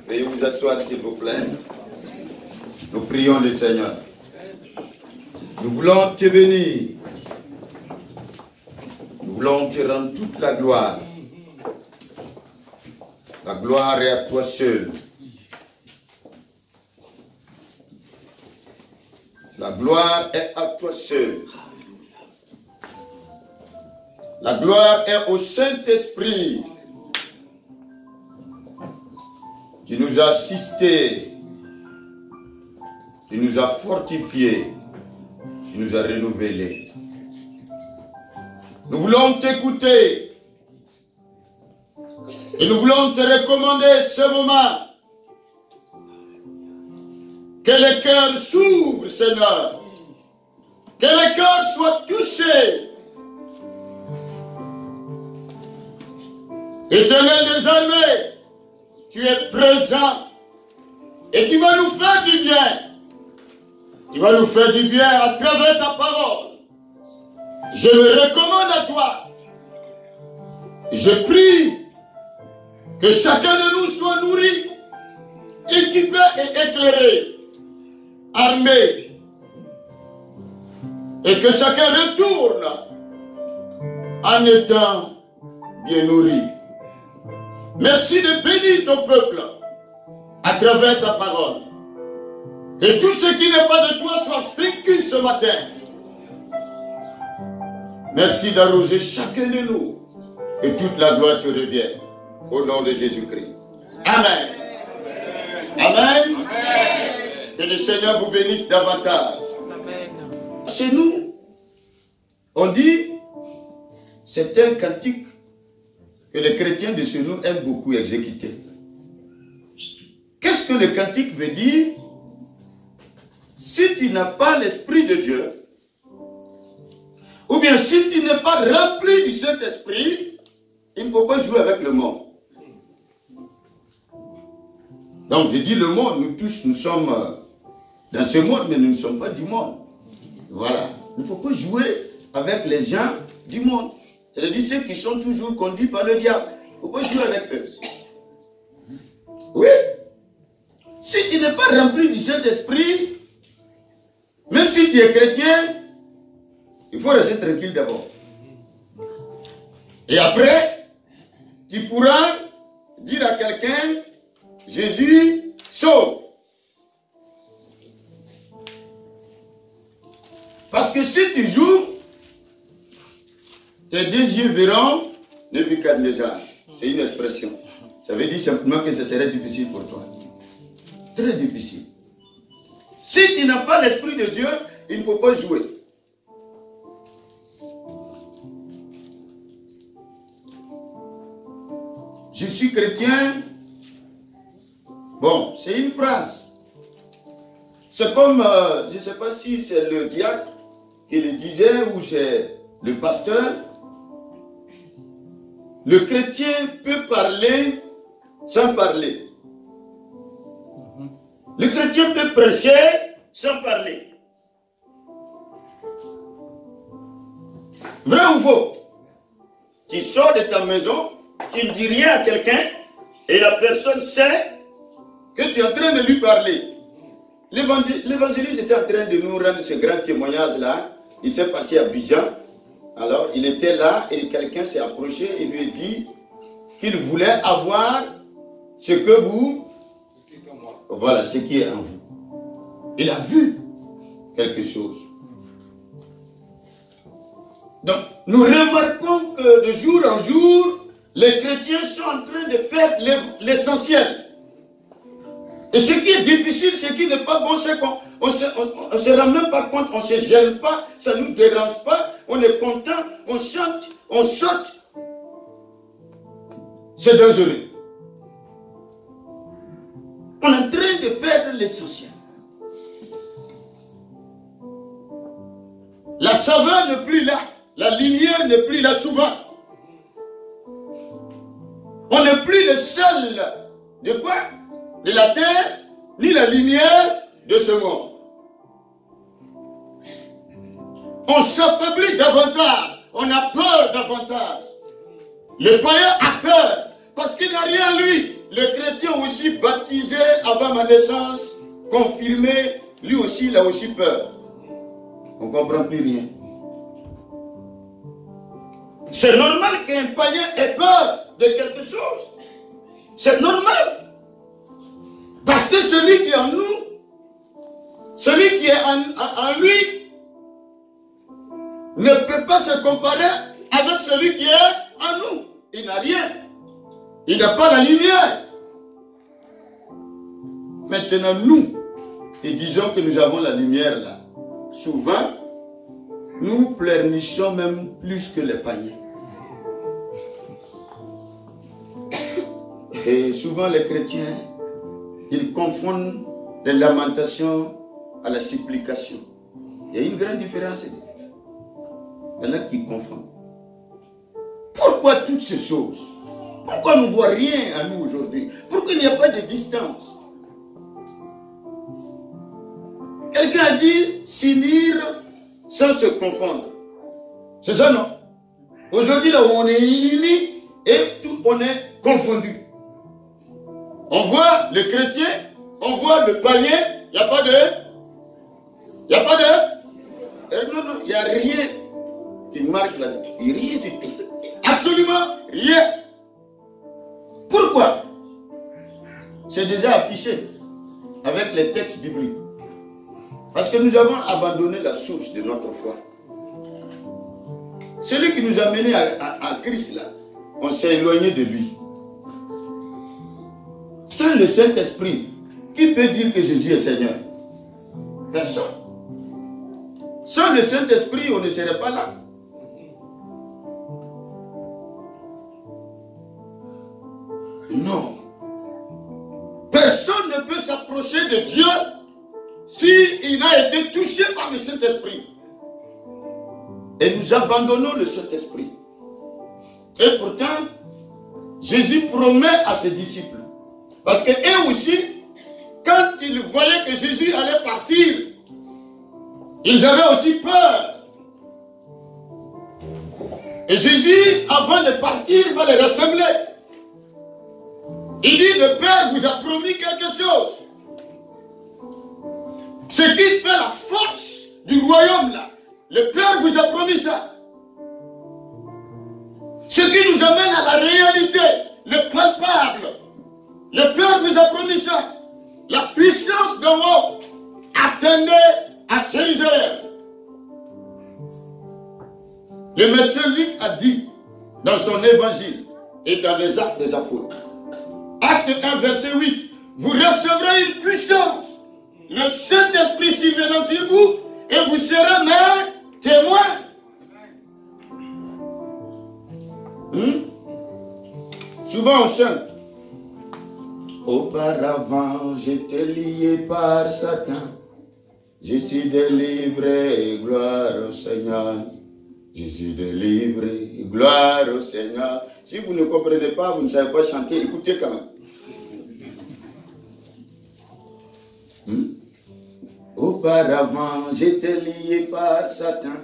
Veuillez vous asseoir, s'il vous plaît. Nous prions le Seigneur. Nous voulons te bénir. Nous voulons te rendre toute la gloire. La gloire est à toi seul. La gloire est à toi seul. La gloire est au Saint-Esprit qui nous a assistés, qui nous a fortifiés, qui nous a renouvelés. Nous voulons t'écouter et nous voulons te recommander ce moment. Que les cœurs s'ouvrent, Seigneur. Que les cœurs soient touchés. Éternel des armées, tu es présent et tu vas nous faire du bien. Tu vas nous faire du bien à travers ta parole. Je me recommande à toi. Je prie que chacun de nous soit nourri, équipé et éclairé, armé, et que chacun retourne en étant bien nourri. Merci de bénir ton peuple à travers ta parole. Et tout ce qui n'est pas de toi soit vaincu ce matin. Merci d'arroser chacun de nous. Et toute la gloire te revient. Au nom de Jésus-Christ. Amen. Amen. Amen. Que le Seigneur vous bénisse davantage. Amen. Chez nous, on dit, c'est un cantique que les chrétiens de chez nous aiment beaucoup exécuter. Qu'est-ce que le cantique veut dire? Si tu n'as pas l'Esprit de Dieu, ou bien si tu n'es pas rempli du Saint-Esprit, il ne faut pas jouer avec le monde. Donc je dis le monde, nous tous nous sommes dans ce monde, mais nous ne sommes pas du monde. Voilà. Il ne faut pas jouer avec les gens du monde. C'est-à-dire ceux qui sont toujours conduits par le diable. Il ne faut pas jouer avec eux. Oui. Si tu n'es pas rempli du Saint-Esprit, même si tu es chrétien, il faut rester tranquille d'abord. Et après, tu pourras dire à quelqu'un, Jésus sauve. Parce que si tu joues, tes deux yeux verront Nebuchadnezzar. C'est une expression. Ça veut dire simplement que ce serait difficile pour toi. Très difficile. Si tu n'as pas l'Esprit de Dieu, il ne faut pas jouer. Je suis chrétien. Bon, c'est une phrase. C'est comme, je ne sais pas si c'est le diacre qui le disait ou c'est le pasteur. Le chrétien peut parler sans parler. Le chrétien peut prêcher sans parler. Vrai ou faux? Tu sors de ta maison, tu ne dis rien à quelqu'un et la personne sait que tu es en train de lui parler. L'évangéliste était en train de nous rendre ce grand témoignage-là. Il s'est passé à Abidjan. Alors, il était là et quelqu'un s'est approché et lui a dit qu'il voulait avoir ce que vous... Voilà, ce qui est en vous. Il a vu quelque chose. Donc, nous remarquons que de jour en jour, les chrétiens sont en train de perdre l'essentiel. difficile, ce qui n'est pas bon, c'est qu'on ne se rend même pas compte, on ne se gêne pas, ça ne nous dérange pas, on est content, on chante, on saute. C'est dangereux. On est en train de perdre l'essentiel. La saveur n'est plus là, la lumière n'est plus là souvent. On n'est plus le seul de quoi? De la terre, ni la lumière de ce monde. On s'affaiblit davantage, on a peur davantage. Le païen a peur parce qu'il n'a rien lui. Le chrétien aussi baptisé avant ma naissance, confirmé, lui aussi il a aussi peur. On ne comprend plus rien. C'est normal qu'un païen ait peur de quelque chose. C'est normal. Parce que celui qui est en nous, celui qui est en lui, ne peut pas se comparer avec celui qui est en nous. Il n'a rien. Il n'a pas la lumière. Maintenant, nous, et disons que nous avons la lumière là, souvent, nous pleurnichons même plus que les païens. Et souvent, les chrétiens, ils confondent les lamentations à la supplication. Il y a une grande différence. Il y en a qui confondent. Pourquoi toutes ces choses? Pourquoi on ne voit rien à nous aujourd'hui? Pourquoi il n'y a pas de distance? Quelqu'un a dit s'unir sans se confondre. C'est ça, non? Aujourd'hui, là où on est unis et tout, on est confondu. On voit le chrétien, on voit le païen, il n'y a pas de... Il n'y a pas de... Non, non, il n'y a rien qui marque là-dedans. Rien du tout. Absolument rien. Pourquoi? C'est déjà affiché avec les textes bibliques. Parce que nous avons abandonné la source de notre foi. Celui qui nous a menés à Christ là, on s'est éloigné de lui. Sans le Saint-Esprit, qui peut dire que Jésus est Seigneur? Personne. Sans le Saint-Esprit, on ne serait pas là. Non. Personne ne peut s'approcher de Dieu s'il n'a été touché par le Saint-Esprit. Et nous abandonnons le Saint-Esprit. Et pourtant, Jésus promet à ses disciples. Parce qu'eux aussi, quand ils voyaient que Jésus allait partir, ils avaient aussi peur. Et Jésus, avant de partir, va les rassembler. Il dit, le Père vous a promis quelque chose. Ce qui fait la force du royaume là. Le Père vous a promis ça. Ce qui nous amène à la réalité, le palpable. Le Père vous a promis ça. La puissance d'en haut. Attendez à Jérusalem. Le médecin Luc a dit dans son évangile et dans les actes des apôtres. Acte 1, verset 8. Vous recevrez une puissance. Le Saint-Esprit surviendra sur vous et vous serez mes témoins. Souvent on chante. Auparavant j'étais lié par Satan. Je suis délivré, gloire au Seigneur. Je suis délivré, gloire au Seigneur. Si vous ne comprenez pas, vous ne savez pas chanter, écoutez quand même. Auparavant, j'étais lié par Satan.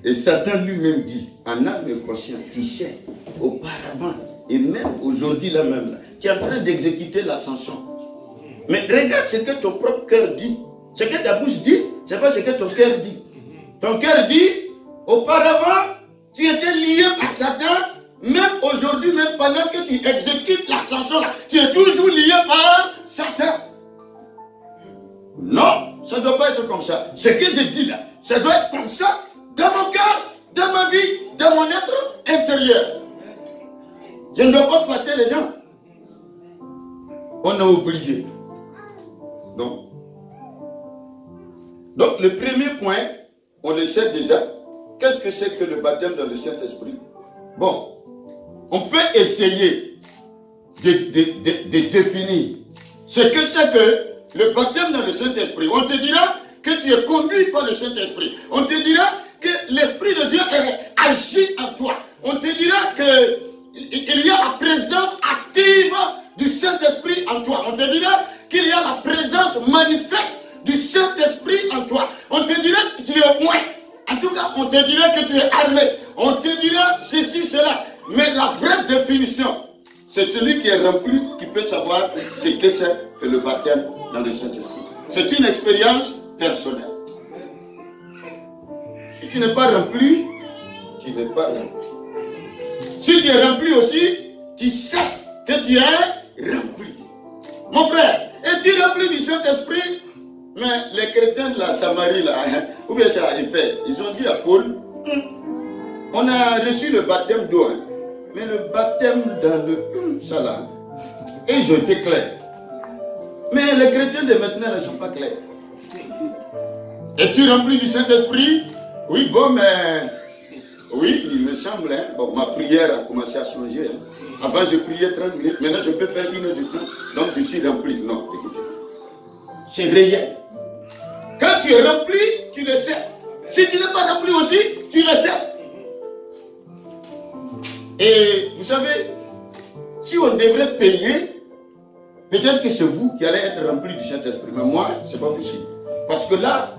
Et Satan lui-même dit, en âme et conscience, tu sais, auparavant, et même aujourd'hui là même, là, tu es en train d'exécuter l'ascension. Mais regarde ce que ton propre cœur dit. Ce que ta bouche dit, ce n'est pas ce que ton cœur dit. Ton cœur dit, auparavant, tu étais lié par Satan, même aujourd'hui, même pendant que tu exécutes l'ascension là, tu es toujours lié par Satan. Non, ça ne doit pas être comme ça. Ce que je dis là, ça doit être comme ça dans mon cœur, dans ma vie, dans mon être intérieur. Je ne dois pas flatter les gens. On a oublié. Non. Donc le premier point, on le sait déjà. Qu'est-ce que c'est que le baptême dans le Saint-Esprit? Bon, on peut essayer de définir ce que c'est que le baptême dans le Saint-Esprit. On te dira que tu es conduit par le Saint-Esprit. On te dira que l'Esprit de Dieu agit en toi. On te dira qu'il y a la présence active du Saint-Esprit en toi. On te dira qu'il y a la présence manifeste du Saint-Esprit en toi. On te dira que tu es moins. En tout cas, on te dira que tu es armé. On te dira ceci, cela. Mais la vraie définition, c'est celui qui est rempli qui peut savoir ce que c'est que le baptême dans le Saint-Esprit. C'est une expérience personnelle. Si tu n'es pas rempli, tu n'es pas rempli. Si tu es rempli aussi, tu sais que tu es rempli. Mon frère, es-tu rempli du Saint-Esprit? Mais les chrétiens de la Samarie, là, ou bien c'est à Éphèse, ils ont dit à Paul, on a reçu le baptême d'eau, mais le baptême dans le ça là, et ils ont été clairs. Mais les chrétiens de maintenant ne sont pas clairs. Es-tu rempli du Saint-Esprit? Oui, bon, mais... Oui, il me semble, hein, bon, ma prière a commencé à changer. Hein. Avant, je priais 30 minutes, maintenant je peux faire 1 heure de temps, donc je suis rempli. Non, écoutez. C'est réel. Quand tu es rempli, tu le sais. Si tu n'es pas rempli aussi, tu le sais. Et vous savez, si on devrait payer, peut-être que c'est vous qui allez être rempli du Saint-Esprit. Mais moi, ce n'est pas possible. Parce que là,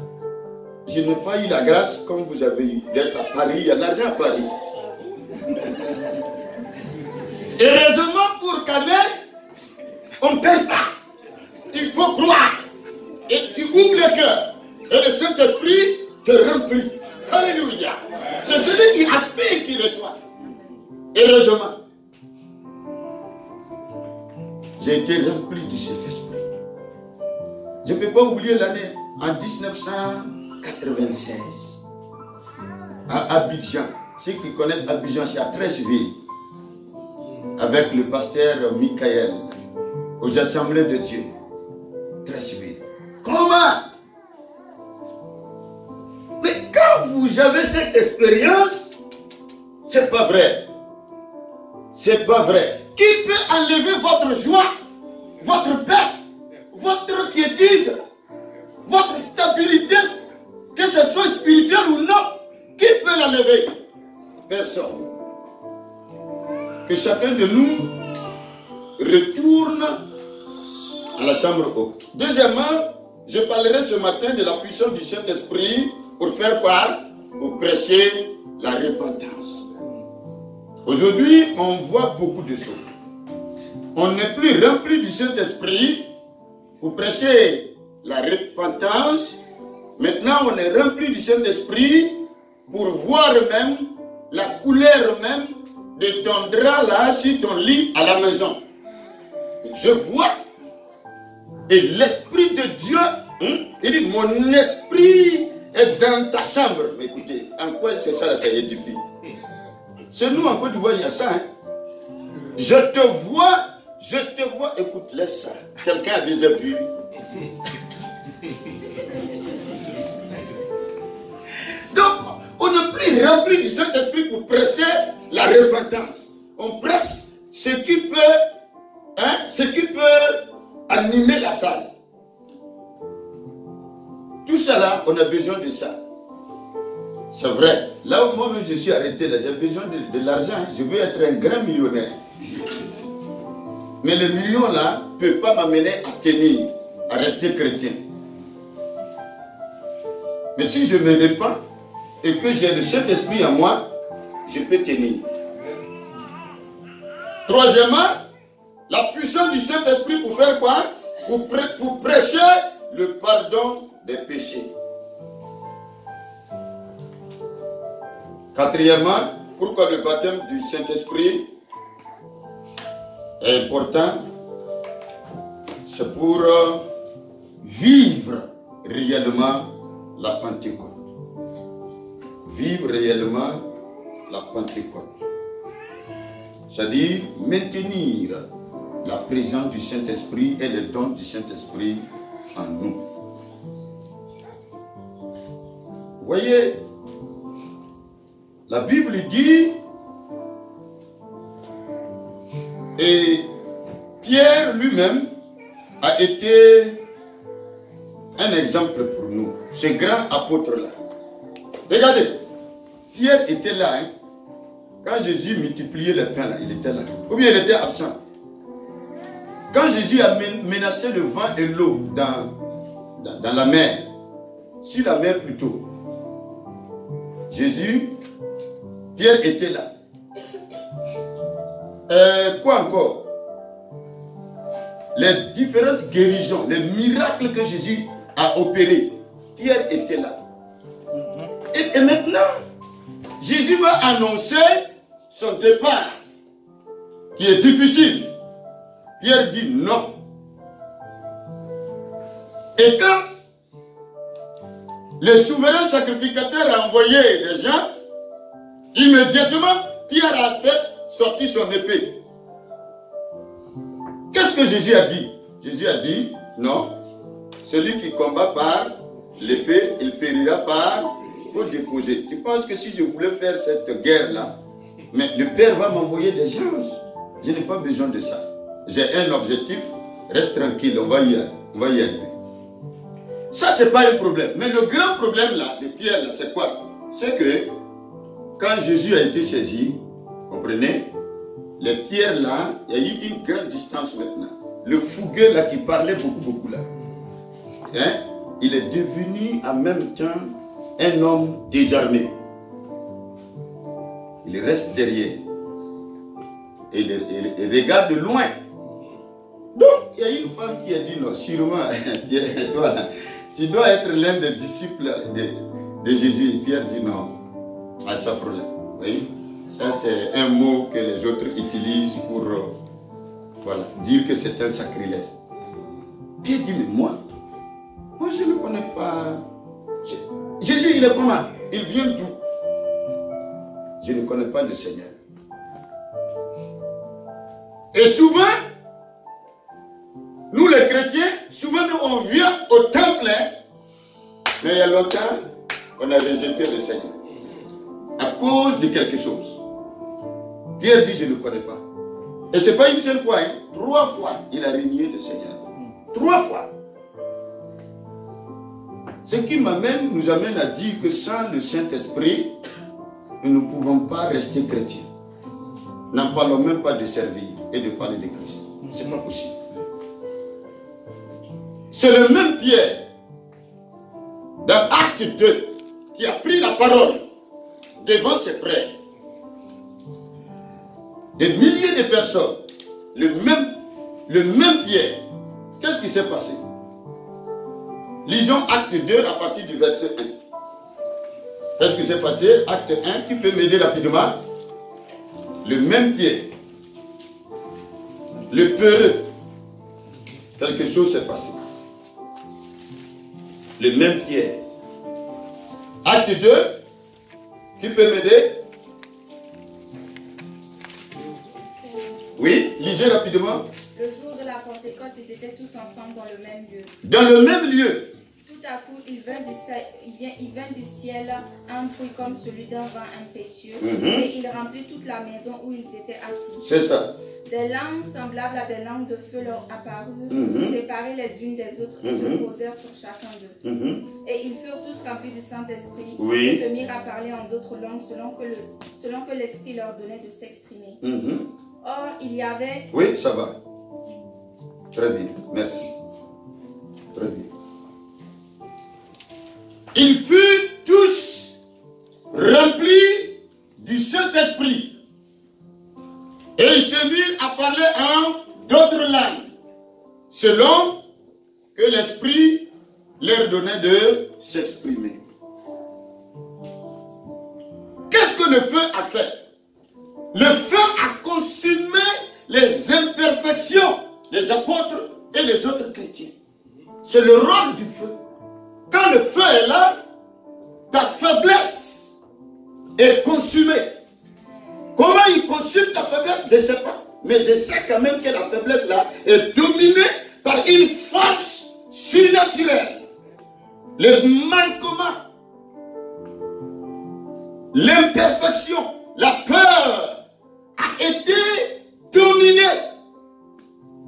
je n'ai pas eu la grâce comme vous avez eu d'être à Paris. Il y a de l'argent à Paris. Heureusement pour Canet, on ne paye pas. Il faut croire. Et tu ouvres le cœur. Et le Saint-Esprit te remplit. Alléluia. C'est celui qui aspire qui reçoit. Heureusement. J'ai été rempli du Saint-Esprit. Je ne peux pas oublier l'année en 1996. À Abidjan. Ceux qui connaissent Abidjan, c'est à 13 villes. Avec le pasteur Michael. Aux assemblées de Dieu. 13 villes. Comment? Mais quand vous avez cette expérience, c'est pas vrai. C'est pas vrai. Qui peut enlever votre joie, votre paix, votre quiétude, votre stabilité, que ce soit spirituel ou non? Qui peut l'enlever? Personne. Que chacun de nous retourne à la chambre haute. Deuxièmement, je parlerai ce matin de la puissance du Saint-Esprit pour faire quoi? Pour prêcher la repentance. Aujourd'hui, on voit beaucoup de choses. On n'est plus rempli du Saint-Esprit pour prêcher la repentance. Maintenant, on est rempli du Saint-Esprit pour voir même la couleur même de ton drap là sur ton lit à la maison. Je vois. Et l'Esprit de Dieu, il dit, mon esprit est dans ta chambre. Mais écoutez, en quoi c'est ça là, ça édifie? C'est nous en Côte d'Ivoire, il y a ça. Hein? Je te vois, écoute, laisse ça. Quelqu'un a déjà vu. Donc, on n'est plus rempli du Saint-Esprit pour prêcher la repentance. On presse ce qui peut animer la salle. Tout ça là, on a besoin de ça. C'est vrai. Là où moi-même je suis arrêté, là, j'ai besoin de l'argent. Je veux être un grand millionnaire. Mais le million là ne peut pas m'amener à tenir, à rester chrétien. Mais si je me répands et que j'ai le Saint-Esprit en moi, je peux tenir. Troisièmement, la puissance du Saint-Esprit pour faire quoi? Pour prêcher le pardon des péchés. Quatrièmement, pourquoi le baptême du Saint-Esprit est important? C'est pour vivre réellement la Pentecôte. Vivre réellement la Pentecôte. C'est-à-dire maintenir la présence du Saint-Esprit et les dons du Saint-Esprit en nous. Vous voyez, la Bible dit, et Pierre lui-même a été un exemple pour nous, ce grand apôtre-là. Regardez, Pierre était là, hein. Quand Jésus multipliait les pains, là, il était là. Ou bien il était absent. Quand Jésus a menacé le vent et l'eau dans la mer, sur la mer plutôt, Pierre était là. Quoi encore? Les différentes guérisons, les miracles que Jésus a opérés, Pierre était là. Et maintenant, Jésus va annoncer son départ, qui est difficile. Pierre dit non. Et quand le souverain sacrificateur a envoyé les gens, immédiatement, Pierre a fait sortir son épée. Qu'est-ce que Jésus a dit? Jésus a dit, non, celui qui combat par l'épée, il périra par, il faut déposer. Tu penses que si je voulais faire cette guerre-là, mais le Père va m'envoyer des anges. Je n'ai pas besoin de ça. J'ai un objectif, reste tranquille, on va y arriver. Ça, ce n'est pas un problème. Mais le grand problème là, de Pierre, c'est quoi? C'est que quand Jésus a été saisi, comprenez, les pierres là, il y a eu une grande distance maintenant. Le fougueux là qui parlait beaucoup là, hein, il est devenu en même temps un homme désarmé. Il reste derrière. Et il regarde de loin. Donc, il y a une femme qui a dit non, sûrement, toi, tu dois être l'un des disciples de Jésus. Et Pierre dit non, à sa frôle. Vous voyez? Ça, c'est un mot que les autres utilisent pour voilà, dire que c'est un sacrilège. Pierre dit, mais moi je ne connais pas. Jésus, il est comment? Il vient d'où? Je ne connais pas le Seigneur. Et souvent, nous les chrétiens, souvent on vient au temple, mais il y a longtemps, on a rejeté le Seigneur. À cause de quelque chose. Pierre dit, je ne connais pas. Et ce n'est pas une seule fois, hein. 3 fois, il a renié le Seigneur. 3 fois. Ce qui nous amène à dire que sans le Saint-Esprit, nous ne pouvons pas rester chrétiens. N'en parlons même pas de servir et de parler de Christ. Ce n'est pas possible. C'est le même Pierre, dans Acte 2, qui a pris la parole devant ses frères. Des milliers de personnes, le même Pierre. Qu'est-ce qui s'est passé? Lisons Acte 2 à partir du verset 1. Qu'est-ce qui s'est passé? Acte 1, qui peut m'aider rapidement? Le même Pierre, le peureux, quelque chose s'est passé. Le même Pierre. Acte 2, qui peut m'aider? Oui, lisez rapidement. Le jour de la Pentecôte, ils étaient tous ensemble dans le même lieu. Dans le même lieu. Tout à coup, il vint du ciel un bruit comme celui d'un vent impétueux, et il remplit toute la maison où ils étaient assis. C'est ça. Des langues semblables à des langues de feu leur apparurent, séparées les unes des autres, et se posèrent sur chacun d'eux. Et ils furent tous remplis du Saint-Esprit, et se mirent à parler en d'autres langues selon que l'Esprit leur donnait de s'exprimer. Or, il y avait... Oui, ça va. Très bien, merci. Très bien. Ils furent tous remplis du Saint-Esprit. Et ils se mirent à parler en d'autres langues, selon que l'Esprit leur donnait de s'exprimer. Qu'est-ce que le feu a fait? Le feu a consumé les imperfections des apôtres et les autres chrétiens. C'est le rôle du feu. Quand le feu est là, ta faiblesse est consumée. Comment il consume ta faiblesse? Je ne sais pas. Mais je sais quand même que la faiblesse là est dominée par une force surnaturelle les manquements, l'imperfection, la peur a été dominée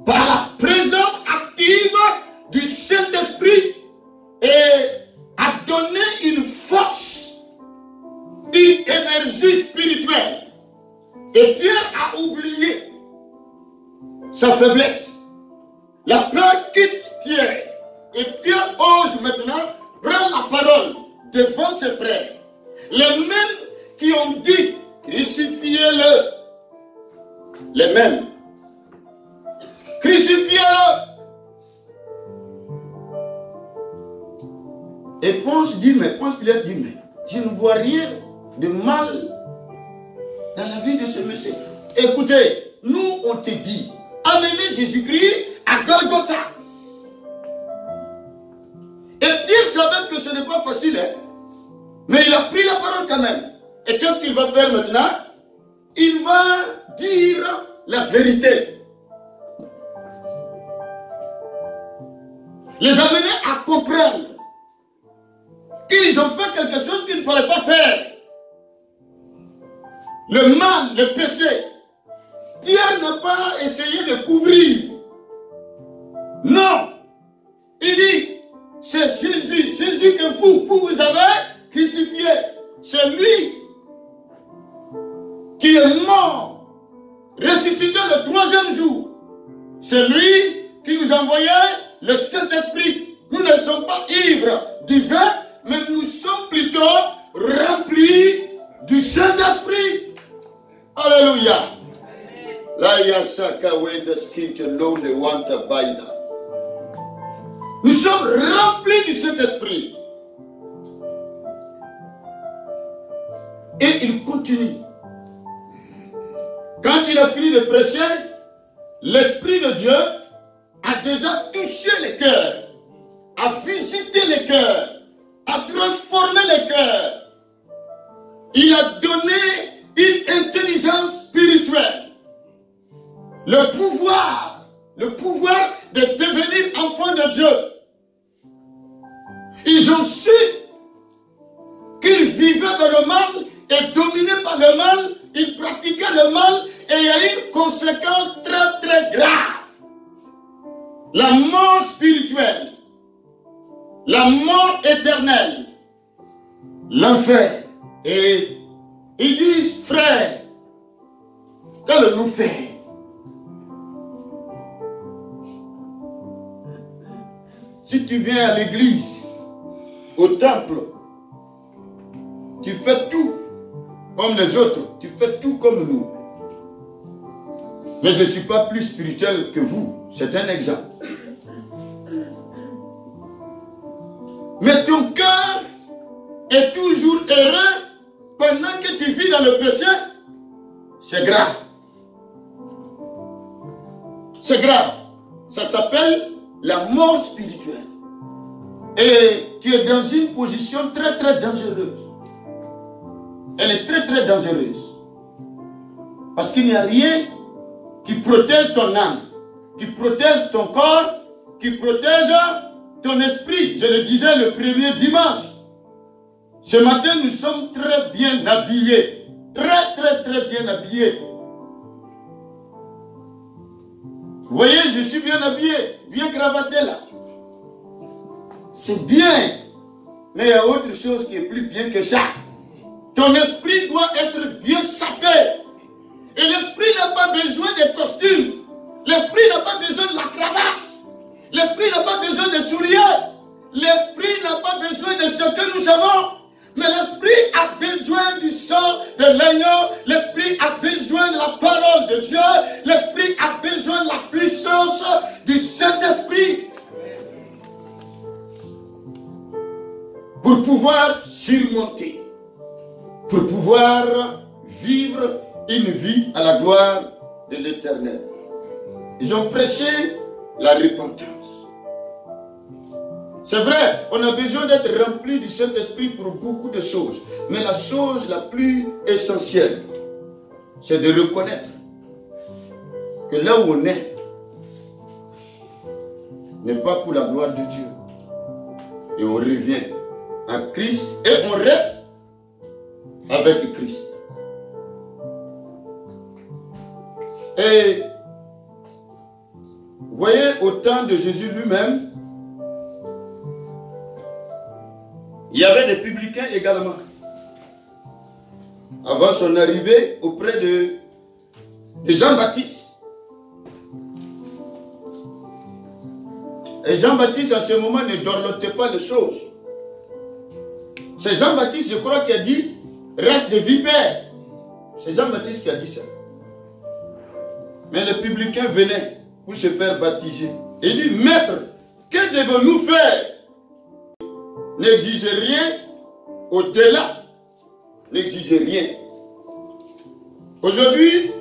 par la présence active du Saint-Esprit et a donné une force, une énergie spirituelle. Et Pierre a oublié sa faiblesse. La peur quitte Pierre. Et Pierre ose maintenant prendre la parole devant ses frères. Les mêmes qui ont dit crucifiez-le. Les mêmes. Crucifiez-le. Et Ponce Pilate dit, mais je ne vois rien de mal dans la vie de ce monsieur. Écoutez, nous on te dit, amenez Jésus-Christ à Golgotha. Et Pierre savait que ce n'est pas facile, hein? Mais il a pris la parole quand même. Et qu'est-ce qu'il va faire maintenant? Il va dire la vérité. Les amener à comprendre qu'ils ont fait quelque chose qu'il ne fallait pas faire. Le mal, le péché. Pierre n'a pas essayé de couvrir. Non. Il dit, c'est Jésus. Jésus que vous avez crucifié. C'est lui qui est mort, ressuscité le 3e jour. C'est lui qui nous envoyait le Saint-Esprit. Nous ne sommes pas ivres du vin, mais nous sommes plutôt remplis du Saint-Esprit. Alléluia. Nous sommes remplis du Saint-Esprit. Et il continue. Quand il a fini de prêcher, l'Esprit de Dieu a déjà touché les cœurs, a visité les cœurs, a transformé les cœurs. Il a donné une intelligence spirituelle. Le pouvoir de devenir enfant de Dieu. Ils ont su qu'ils vivaient dans le mal et dominés par le mal, ils pratiquaient le mal et il y a une conséquence très très grave. La mort spirituelle, la mort éternelle, l'enfer. Et ils disent, frère, qu'allons-nous faire? Si tu viens à l'église, au temple, tu fais tout comme les autres, tu fais tout comme nous. Mais je ne suis pas plus spirituel que vous, c'est un exemple. Mais ton cœur est toujours heureux pendant que tu vis dans le péché, c'est grave. C'est grave. Ça s'appelle la mort spirituelle. Et tu es dans une position très très dangereuse. Elle est très très dangereuse. Parce qu'il n'y a rien qui protège ton âme, qui protège ton corps, qui protège ton esprit. Je le disais le premier dimanche. Ce matin, nous sommes très bien habillés. Très très très bien habillés. Vous voyez, je suis bien habillé, bien cravaté là. C'est bien. Mais il y a autre chose qui est plus bien que ça. Ton esprit doit être bien sapé. Et l'esprit n'a pas besoin de costumes. L'esprit n'a pas besoin de la cravate. L'esprit n'a pas besoin de souliers. L'esprit n'a pas besoin de ce que nous savons. Mais l'esprit a besoin du sang de l'agneau. L'esprit a besoin de la parole de Dieu. L'esprit a besoin de la puissance du Saint-Esprit. Pour pouvoir surmonter. Pour pouvoir vivre une vie à la gloire de l'Éternel. Ils ont prêché la repentance. C'est vrai, on a besoin d'être rempli du Saint-Esprit pour beaucoup de choses. Mais la chose la plus essentielle, c'est de reconnaître que là où on est, n'est pas pour la gloire de Dieu. et on revient à Christ et on reste avec Christ. Et vous voyez, au temps de Jésus lui-même, il y avait des publicains également. Avant son arrivée auprès de Jean-Baptiste. Et Jean-Baptiste, à ce moment, ne dorlotait pas les choses. C'est Jean-Baptiste, je crois, qui a dit « Race de vipères ». C'est Jean-Baptiste qui a dit ça. Mais les publicains venaient pour se faire baptiser. Et il dit « Maître, que devons-nous faire ?» N'exigez rien au-delà. N'exigez rien. Aujourd'hui,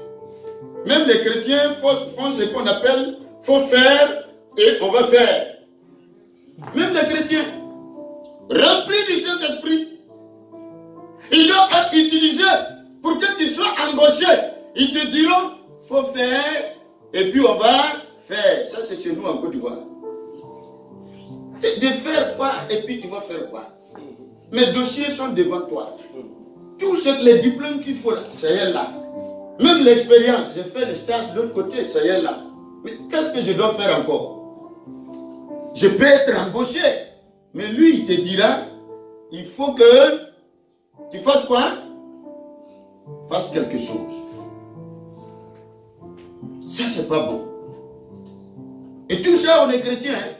même les chrétiens font ce qu'on appelle « faut faire » et on va faire. Même les chrétiens, remplis du Saint-Esprit, ils doivent être utilisés pour que tu sois embauché. Ils te diront, faut faire, et puis on va faire. Ça, c'est chez nous en Côte d'Ivoire. De faire quoi, et puis tu vas faire quoi. Mes dossiers sont devant toi. Tous les diplômes qu'il faut là, ça y est là. Même l'expérience, j'ai fait le stage de l'autre côté, ça y est là. Mais qu'est-ce que je dois faire encore? Je peux être embauché. Mais lui, il te dira, il faut que tu fasses quoi? Fasse quelque chose. Ça, c'est pas bon. Et tout ça, on est chrétien. Hein?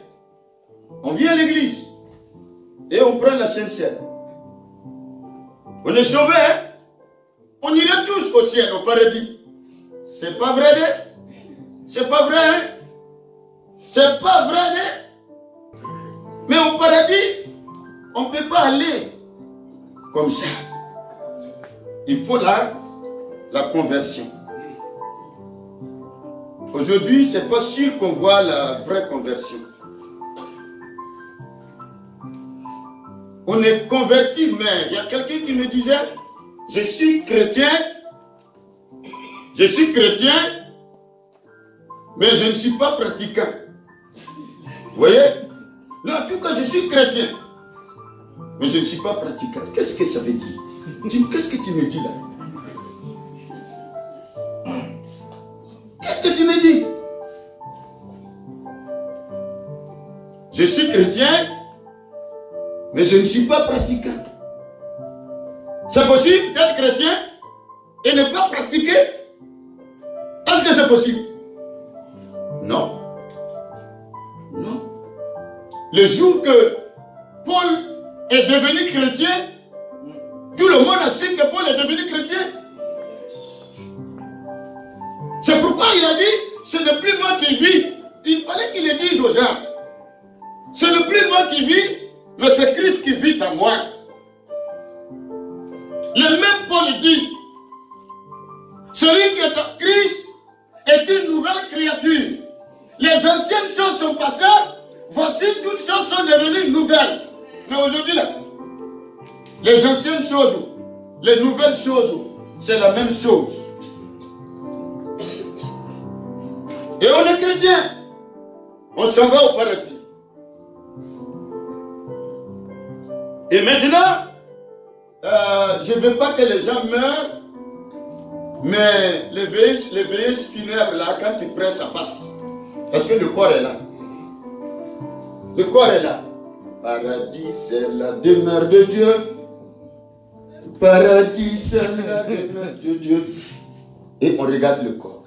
On vient à l'église. Et on prend la Sainte Seine. On est sauvés. Hein? On ira tous au ciel, au paradis. C'est pas vrai, hein? C'est pas vrai, hein? C'est pas vrai, hein? Mais au paradis, on ne peut pas aller comme ça. Il faut la conversion. Aujourd'hui, ce n'est pas sûr qu'on voit la vraie conversion. On est converti, mais il y a quelqu'un qui me disait, je suis chrétien, mais je ne suis pas pratiquant. Vous voyez? Non, en tout cas, je suis chrétien, mais je ne suis pas pratiquant. Qu'est-ce que ça veut dire? Qu'est-ce que tu me dis là? Qu'est-ce que tu me dis? Je suis chrétien, mais je ne suis pas pratiquant. C'est possible d'être chrétien et ne pas pratiquer? Est-ce que c'est possible? Non. Non. Le jour que Paul est devenu chrétien, tout le monde a su que Paul est devenu chrétien. C'est pourquoi il a dit, ce n'est plus moi qui vis. Il fallait qu'il le dise aux gens. Ce n'est plus moi qui vis, mais c'est Christ qui vit en moi. Le même Paul dit, celui qui est en Christ est une nouvelle créature. Les anciennes choses sont passées, voici toutes choses sont devenues nouvelles. Mais aujourd'hui, là, les anciennes choses, les nouvelles choses, c'est la même chose. Et on est chrétien. On s'en va au paradis. Et maintenant, je ne veux pas que les gens meurent, mais les veillées funèbres là, quand tu prêches, ça passe. Parce que le corps est là. Le corps est là. Paradis, c'est la demeure de Dieu. Paradis, c'est la demeure de Dieu. Et on regarde le corps.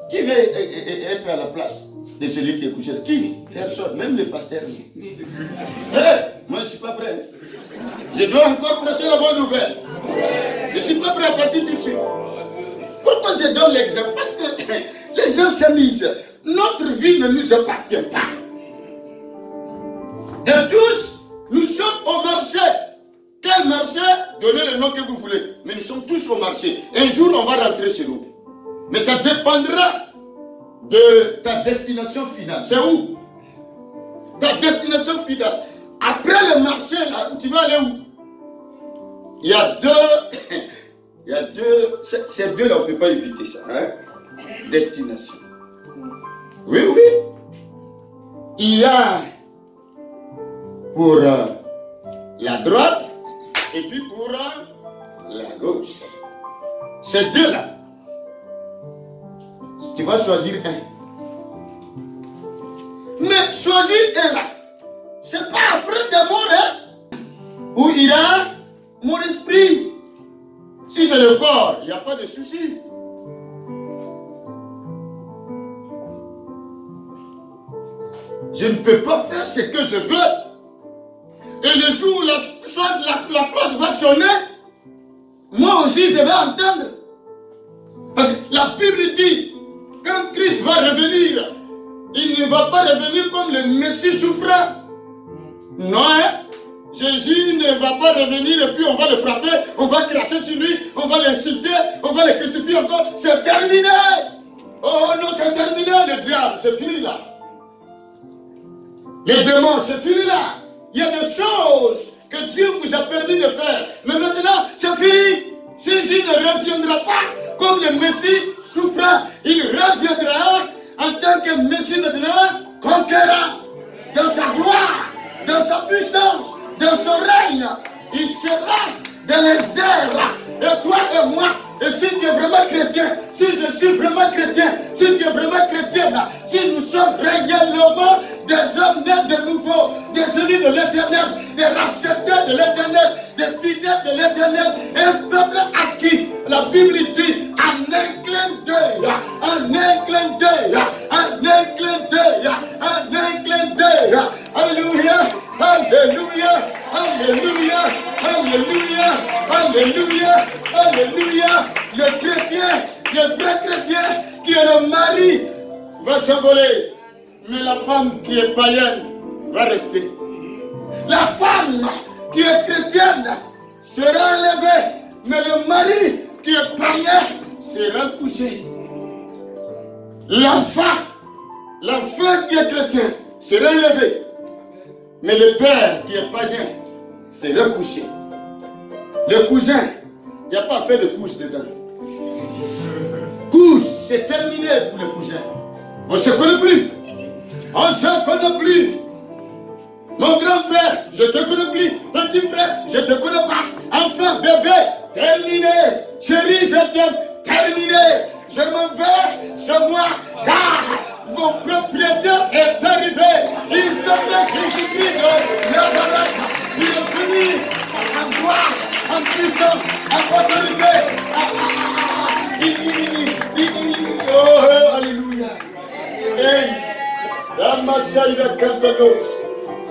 Qui veut être à la place de celui qui est couché là? Qui? Personne, même le pasteur. Moi, je ne suis pas prêt. Je dois encore prêcher la bonne nouvelle. Je ne suis pas prêt à partir tout de suite. Pourquoi je donne l'exemple? Parce que les gens s'amusent. Notre vie ne nous appartient pas. Et tous, nous sommes au marché. Quel marché? Donnez le nom que vous voulez. Mais nous sommes tous au marché. Un jour, on va rentrer chez nous. Mais ça dépendra de ta destination finale. C'est où? Ta destination finale. Après le marché, là, tu vas aller où? Il y a deux, ces deux là, on ne peut pas éviter ça. Hein? Destination. Oui, oui. Il y a pour la droite et puis pour la gauche. Ces deux-là. Tu vas choisir un. Mais choisir un là. C'est pas après ta mort, hein, où ira mon esprit. Si c'est le corps, il n'y a pas de souci. Je ne peux pas faire ce que je veux. Et le jour où la cloche va sonner, moi aussi je vais entendre. Parce que la Bible dit, quand Christ va revenir, il ne va pas revenir comme le Messie souffrant. Non, hein? Jésus ne va pas revenir et puis on va le frapper, on va cracher sur lui, on va l'insulter, on va le crucifier encore. C'est terminé. Oh non, c'est terminé, le diable, c'est fini là. Les démons, c'est fini là. Il y a des choses que Dieu vous a permis de faire. Mais maintenant, c'est fini. Jésus ne reviendra pas comme le Messie souffrant. Il reviendra en tant que Messie maintenant conquérant. Dans sa gloire, dans sa puissance, dans son règne. Il sera dans les airs. Et toi et moi, et si tu es vraiment chrétien, si je suis vraiment chrétien, si tu es vraiment chrétienne, si nous sommes réellement des hommes nés de nouveau, des élus de l'éternel, des rachetés de l'éternel, des fidèles de l'éternel, un peuple acquis, la Bible dit, en un clin d'œil, en un clin d'œil, en un clin d'œil, en un clin d'œil. Alléluia, alléluia, alléluia, alléluia, alléluia, alléluia. Le chrétien, le vrai chrétien qui est le mari va s'envoler. Mais la femme qui est païenne va rester. La femme qui est chrétienne sera enlevée. Mais le mari qui est païen sera couché. L'enfant qui est chrétien sera enlevé. Mais le père qui est païen sera couché. Le cousin, il n'y a pas fait de couche dedans. Couche, c'est terminé pour le cousin. On ne se connaît plus. On ne se connaît plus. Mon grand frère, je ne te connais plus. Petit frère, je ne te connais pas. Enfant, bébé, terminé. Chérie, je t'aime, terminé. Je m'en vais chez moi, car mon propriétaire est arrivé. Il s'appelle Jésus-Christ de Nazareth. Il est venu en gloire, en puissance, en autorité. Oh, alléluia.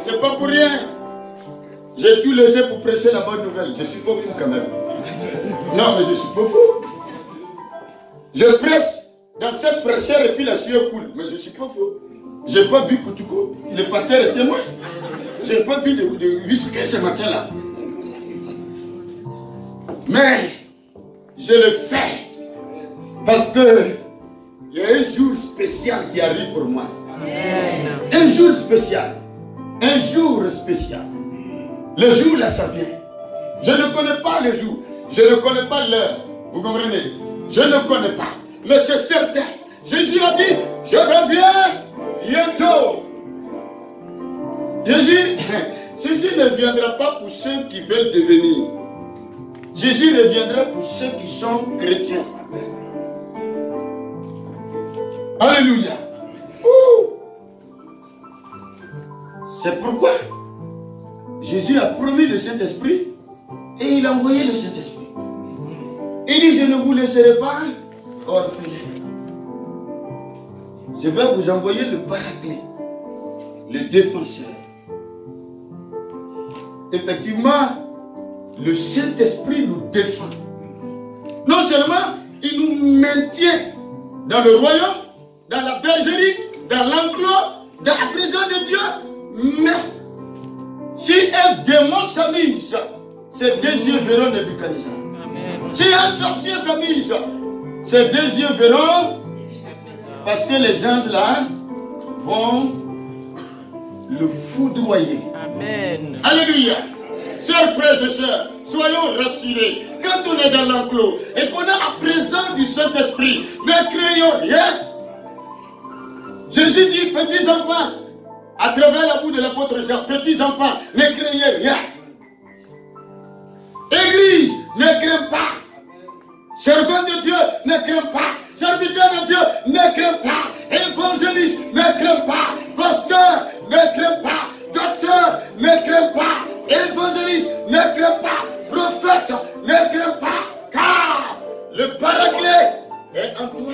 C'est pas pour rien. J'ai tout laissé pour prêcher la bonne nouvelle. Je suis pas fou quand même. Non, mais je suis pas fou. Je presse dans cette fraîcheur et puis la sueur coule. Mais je suis pas fou. Je n'ai pas bu Koutoukou. Le pasteur est témoin. Je n'ai pas bu de whisky ce matin-là. Mais je le fais parce que il y a un jour spécial qui arrive pour moi. Un jour spécial. Un jour spécial. Le jour là, ça vient. Je ne connais pas le jour. Je ne connais pas l'heure. Vous comprenez? Je ne connais pas. Mais c'est certain. Jésus a dit, je reviens bientôt. Jésus ne viendra pas pour ceux qui veulent devenir. Jésus reviendra pour ceux qui sont chrétiens. Alléluia. C'est pourquoi Jésus a promis le Saint-Esprit et il a envoyé le Saint-Esprit. Il dit, je ne vous laisserai pas orphelins. Je vais vous envoyer le paraclet, le défenseur. Effectivement, le Saint-Esprit nous défend. Non seulement il nous maintient dans le royaume, dans la bergerie, dans l'enclos, dans la prison de Dieu, mais si un démon s'amuse, ses deux yeux verront Nebuchadnezzar. Si un sorcier s'amuse, ses deux yeux verront, parce que les anges là vont le foudroyer. Amen. Alléluia. Chers frères et sœurs, soyons rassurés. Quand on est dans l'enclos et qu'on a la présence du Saint-Esprit, ne craignons rien. Jésus dit, petits enfants, à travers la bouche de l'apôtre Jean, petits enfants, ne craignez rien. Église, ne crains pas. Servant de Dieu, ne crains pas. Serviteur de Dieu, ne crains pas. Évangéliste, ne crains pas. Pasteur, ne crains pas. Docteur, ne crains pas. Évangéliste, ne crains pas. Prophète, ne crains pas. Car le Paraclet est en toi.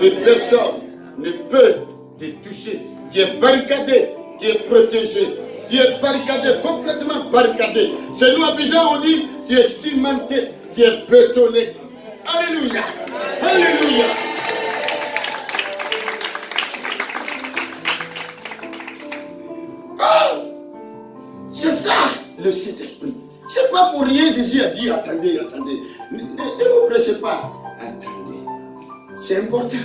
Et personne ne peut te toucher. Tu es barricadé, tu es protégé. Tu es barricadé, complètement barricadé. Chez nous, à Abidjan, on dit, tu es cimenté, tu es bétonné. Alléluia. Alléluia. Oh, c'est ça, le Saint-Esprit. C'est pas pour rien Jésus a dit, attendez, attendez. Ne vous pressez pas. Attendez. C'est important.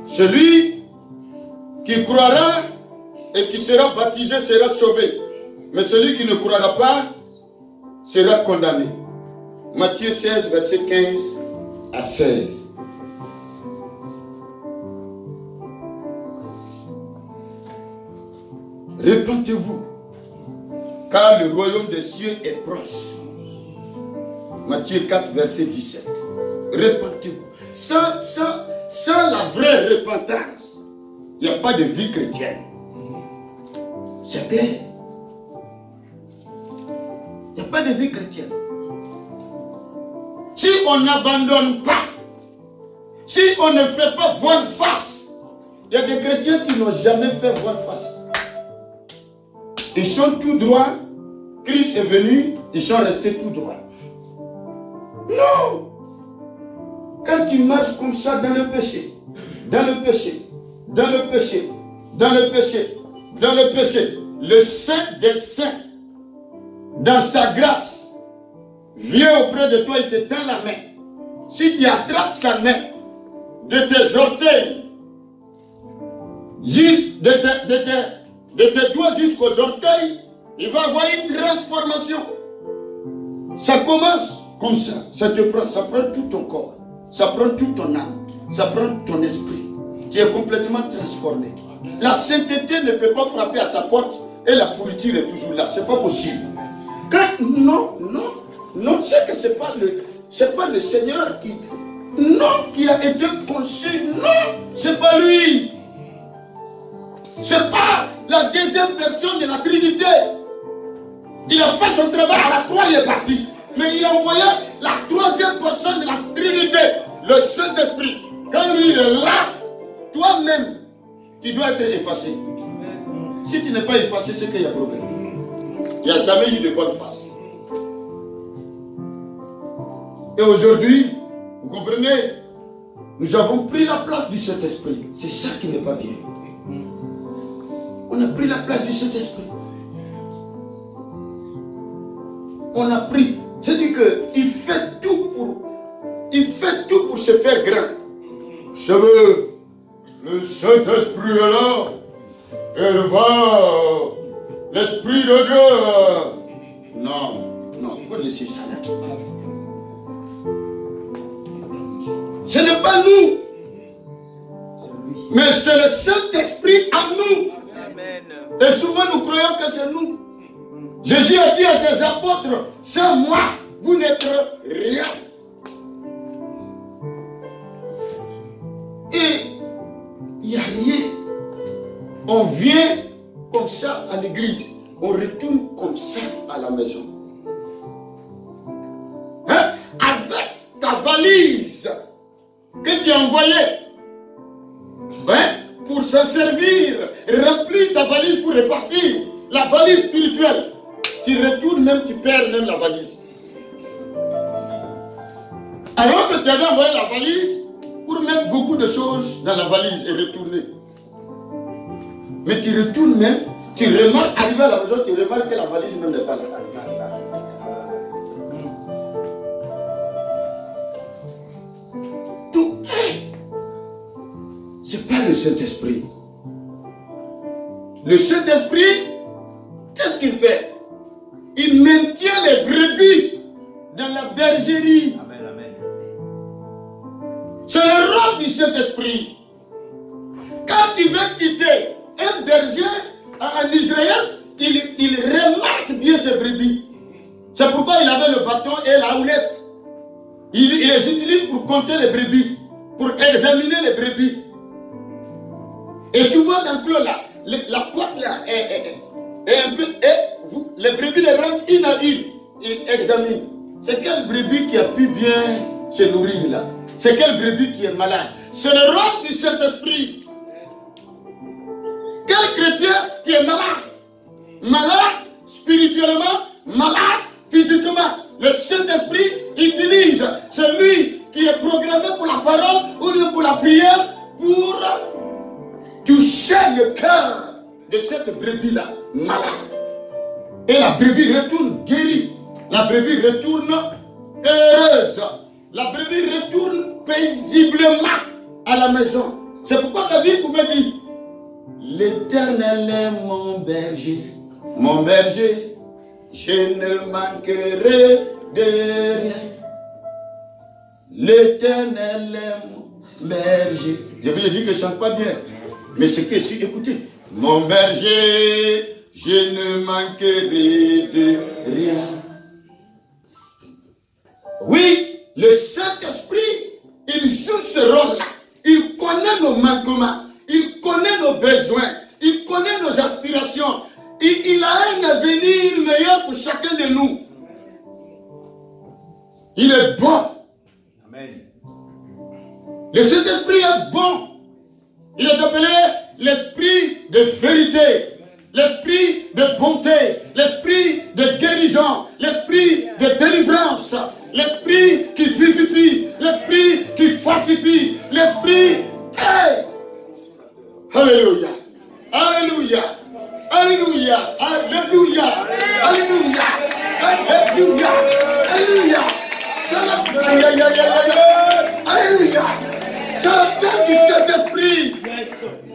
Celui qui croira et qui sera baptisé sera sauvé. Mais celui qui ne croira pas sera condamné. Matthieu 16, verset 15 à 16. Repentez-vous, car le royaume des cieux est proche. Matthieu 4, verset 17. Repentez-vous. Sans la vraie repentance, il n'y a pas de vie chrétienne. C'est clair. Il n'y a pas de vie chrétienne. Si on n'abandonne pas, si on ne fait pas voile face, il y a des chrétiens qui n'ont jamais fait voile face. Ils sont tout droits. Christ est venu, ils sont restés tout droits. Non! Quand tu marches comme ça dans le péché, dans le péché, dans le péché, dans le péché, dans le péché, le Saint des Saints, dans sa grâce, vient auprès de toi et te tend la main. Si tu attrapes sa main, de tes orteils, juste de tes doigts jusqu'aux orteils, il va avoir une transformation. Ça commence comme ça. Ça prend tout ton corps. Ça prend toute ton âme. Ça prend ton esprit. Tu es complètement transformé. La sainteté ne peut pas frapper à ta porte et la pourriture est toujours là. C'est pas possible. Non, c'est que c'est pas le Seigneur qui a été conçu. Non, c'est pas lui. C'est pas la deuxième personne de la Trinité. Il a fait son travail à la croix, il est parti. Mais il a envoyé la troisième personne de la Trinité, le Saint-Esprit. Quand lui il est là, toi-même, tu dois être effacé. Si tu n'es pas effacé, c'est qu'il y a problème. Il n'y a jamais eu de bonne face. Et aujourd'hui, vous comprenez, nous avons pris la place du Saint-Esprit. C'est ça qui n'est pas bien. On a pris la place du Saint-Esprit. On a pris. C'est-à-dire qu'il fait tout pour se faire grand. Je veux, le Saint-Esprit est là. Elle va, l'Esprit de Dieu. Non, il faut laisser ça là. Ce n'est pas nous, mais c'est le Saint-Esprit en nous. Amen. Et souvent nous croyons que c'est nous. Jésus a dit à ses apôtres, sans moi, vous n'êtes rien. Et il n'y a rien. On vient comme ça à l'église. On retourne comme ça à la maison. Hein? Avec ta valise que tu as envoyée. Hein? Pour s'en servir. Remplis ta valise pour repartir. La valise spirituelle. Tu retournes même, tu perds même la valise. Alors que tu avais envoyé la valise pour mettre beaucoup de choses dans la valise et retourner. Mais tu retournes même, tu remarques, arrivé à la maison, tu remarques que la valise même n'est pas là. Tout est. C'est pas le Saint-Esprit. Le Saint-Esprit, qu'est-ce qu'il fait? Il maintient les brebis dans la bergerie. Amen, amen. C'est le rôle du Saint-Esprit. veut quitter un berger en Israël, il remarque bien ses brebis. C'est pourquoi il avait le bâton et la houlette. Il les utilise pour compter les brebis, pour examiner les brebis. Et souvent, l'enclos là, la porte là est un peu. Les brebis les rentrent une à une. Il examine. C'est quelle brebis qui a pu bien se nourrir là? C'est quelle brebis qui est malade? C'est le rôle du Saint-Esprit. Quel chrétien qui est malade? Malade spirituellement, malade physiquement. Le Saint-Esprit utilise celui qui est programmé pour la parole ou pour la prière pour toucher le cœur de cette brebis-là, malade. Et la brebis retourne guérie. La brebis retourne heureuse. La brebis retourne paisiblement à la maison. C'est pourquoi David pouvait dire: l'Éternel est mon berger. Mon berger, je ne manquerai de rien. L'Éternel est mon berger. Je vous ai dit que je ne chante pas bien. Mais c'est que si, écoutez. Mon berger, je ne manquerai de rien. Oui, le Saint-Esprit, il joue ce rôle-là. Il connaît nos manquements. Il connaît nos besoins. Il connaît nos aspirations. Il a un avenir meilleur pour chacun de nous. Il est bon. Amen. Le Saint-Esprit est bon. Il est appelé l'esprit de vérité, l'esprit de bonté, l'esprit de guérison, l'esprit de délivrance, l'esprit qui vivifie, l'esprit qui fortifie, l'esprit. Hey! Alléluia! Alléluia! Alléluia! Alléluia! Alléluia! Alléluia! Alléluia! Alléluia! C'est le temps du Saint-Esprit.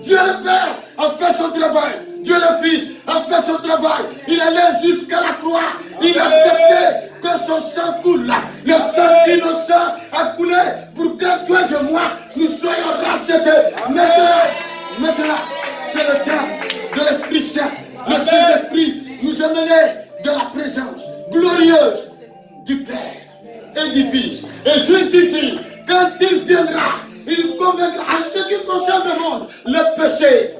Dieu le Père a fait son travail. Dieu le Fils a fait son travail. Il allait jusqu'à la croix. Il a accepté que son sang coule. Le sang innocent a coulé pour que toi et moi, nous soyons rachetés. Maintenant, c'est le temps de l'Esprit Saint. Le Saint-Esprit nous a menés de la présence glorieuse du Père et du Fils. Et je suis dit, quand il viendra, il convaincra à ce qui concerne le monde, le péché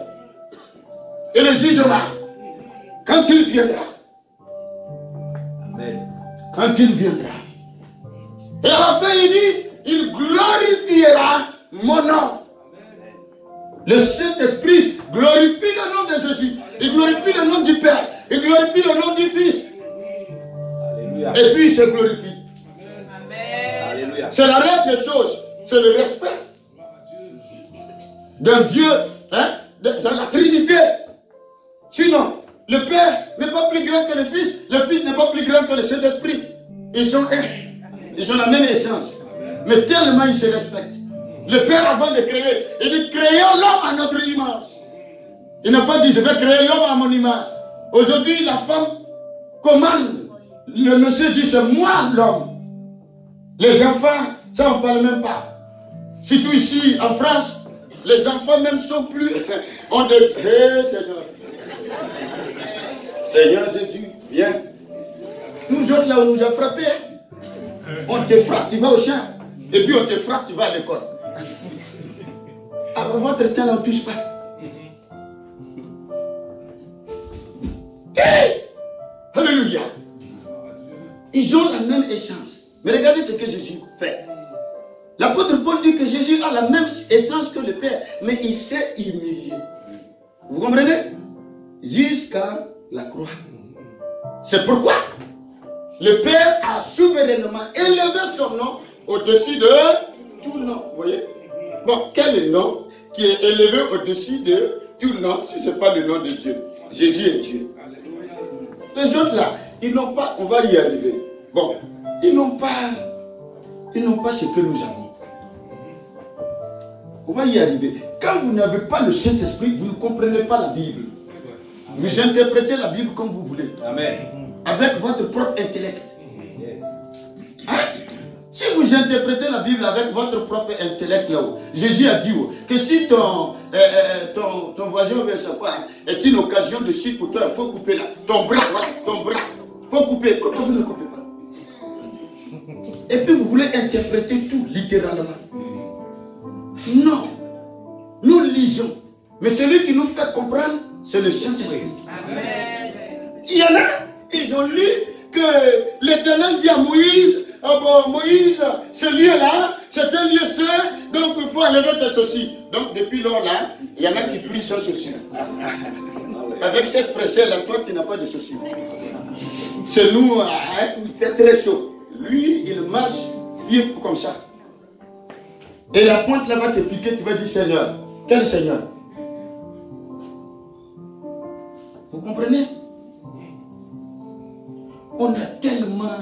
et le jugement. Quand il viendra. Amen. Quand il viendra. Et à la fin, il dit, il glorifiera mon nom. Le Saint-Esprit glorifie le nom de Jésus. Il glorifie le nom du Père. Il glorifie le nom du Fils. Alléluia. Et puis il se glorifie. Amen. C'est la règle des choses. C'est le respect d'un Dieu, hein, dans la Trinité. Sinon, le Père n'est pas plus grand que le Fils n'est pas plus grand que le Saint-Esprit. Ils sont un. Ils ont la même essence. Mais tellement ils se respectent. Le Père, avant de créer, il dit: créons l'homme à notre image. Il n'a pas dit: je vais créer l'homme à mon image. Aujourd'hui, la femme commande. Le monsieur dit: c'est moi l'homme. Les enfants, ça on ne parle même pas. Surtout ici, en France, les enfants même sont plus... On de... Hey, Seigneur. Seigneur Jésus, viens. Nous autres, là, on nous a frappés. On te frappe, tu vas au champ. Et puis on te frappe, tu vas à l'école. À votre temps, là, on ne touche pas. Hey! Alléluia. Ils ont la même essence. Mais regardez ce que Jésus fait. L'apôtre Paul dit que Jésus a la même essence que le Père, mais il s'est humilié. Vous comprenez? Jusqu'à la croix. C'est pourquoi le Père a souverainement élevé son nom au-dessus de tout nom. Vous voyez? Bon, quel est le nom qui est élevé au-dessus de tout nom si ce n'est pas le nom de Dieu? Jésus est Dieu. Les autres là, ils n'ont pas, on va y arriver. Bon, ils n'ont pas ce que nous avons. On va y arriver. Quand vous n'avez pas le Saint-Esprit, vous ne comprenez pas la Bible. Vous interprétez la Bible comme vous voulez. Amen. Avec votre propre intellect. Yes. Hein? Si vous interprétez la Bible avec votre propre intellect là-haut. Jésus a dit que si ton voisin est une occasion de chute pour toi, il faut couper là. Ton bras, voilà, ton bras. Il faut couper. Pourquoi vous ne coupez pas? Et puis vous voulez interpréter tout littéralement. Non. Nous lisons. Mais celui qui nous fait comprendre, c'est le Saint-Esprit. Il y en a, ils ont lu que l'Éternel dit à Moïse, oh bon, Moïse, ce lieu-là, c'est un lieu saint, donc il faut enlever tes chaussures. Donc depuis lors là, il y en a qui prient sans chaussures. Avec cette fraîcheur-là, toi tu n'as pas de chaussures. C'est nous, il fait très chaud. Lui, il marche pied comme ça. Et la pointe là va te piquer, tu vas dire Seigneur. Quel Seigneur? Vous comprenez? On a tellement...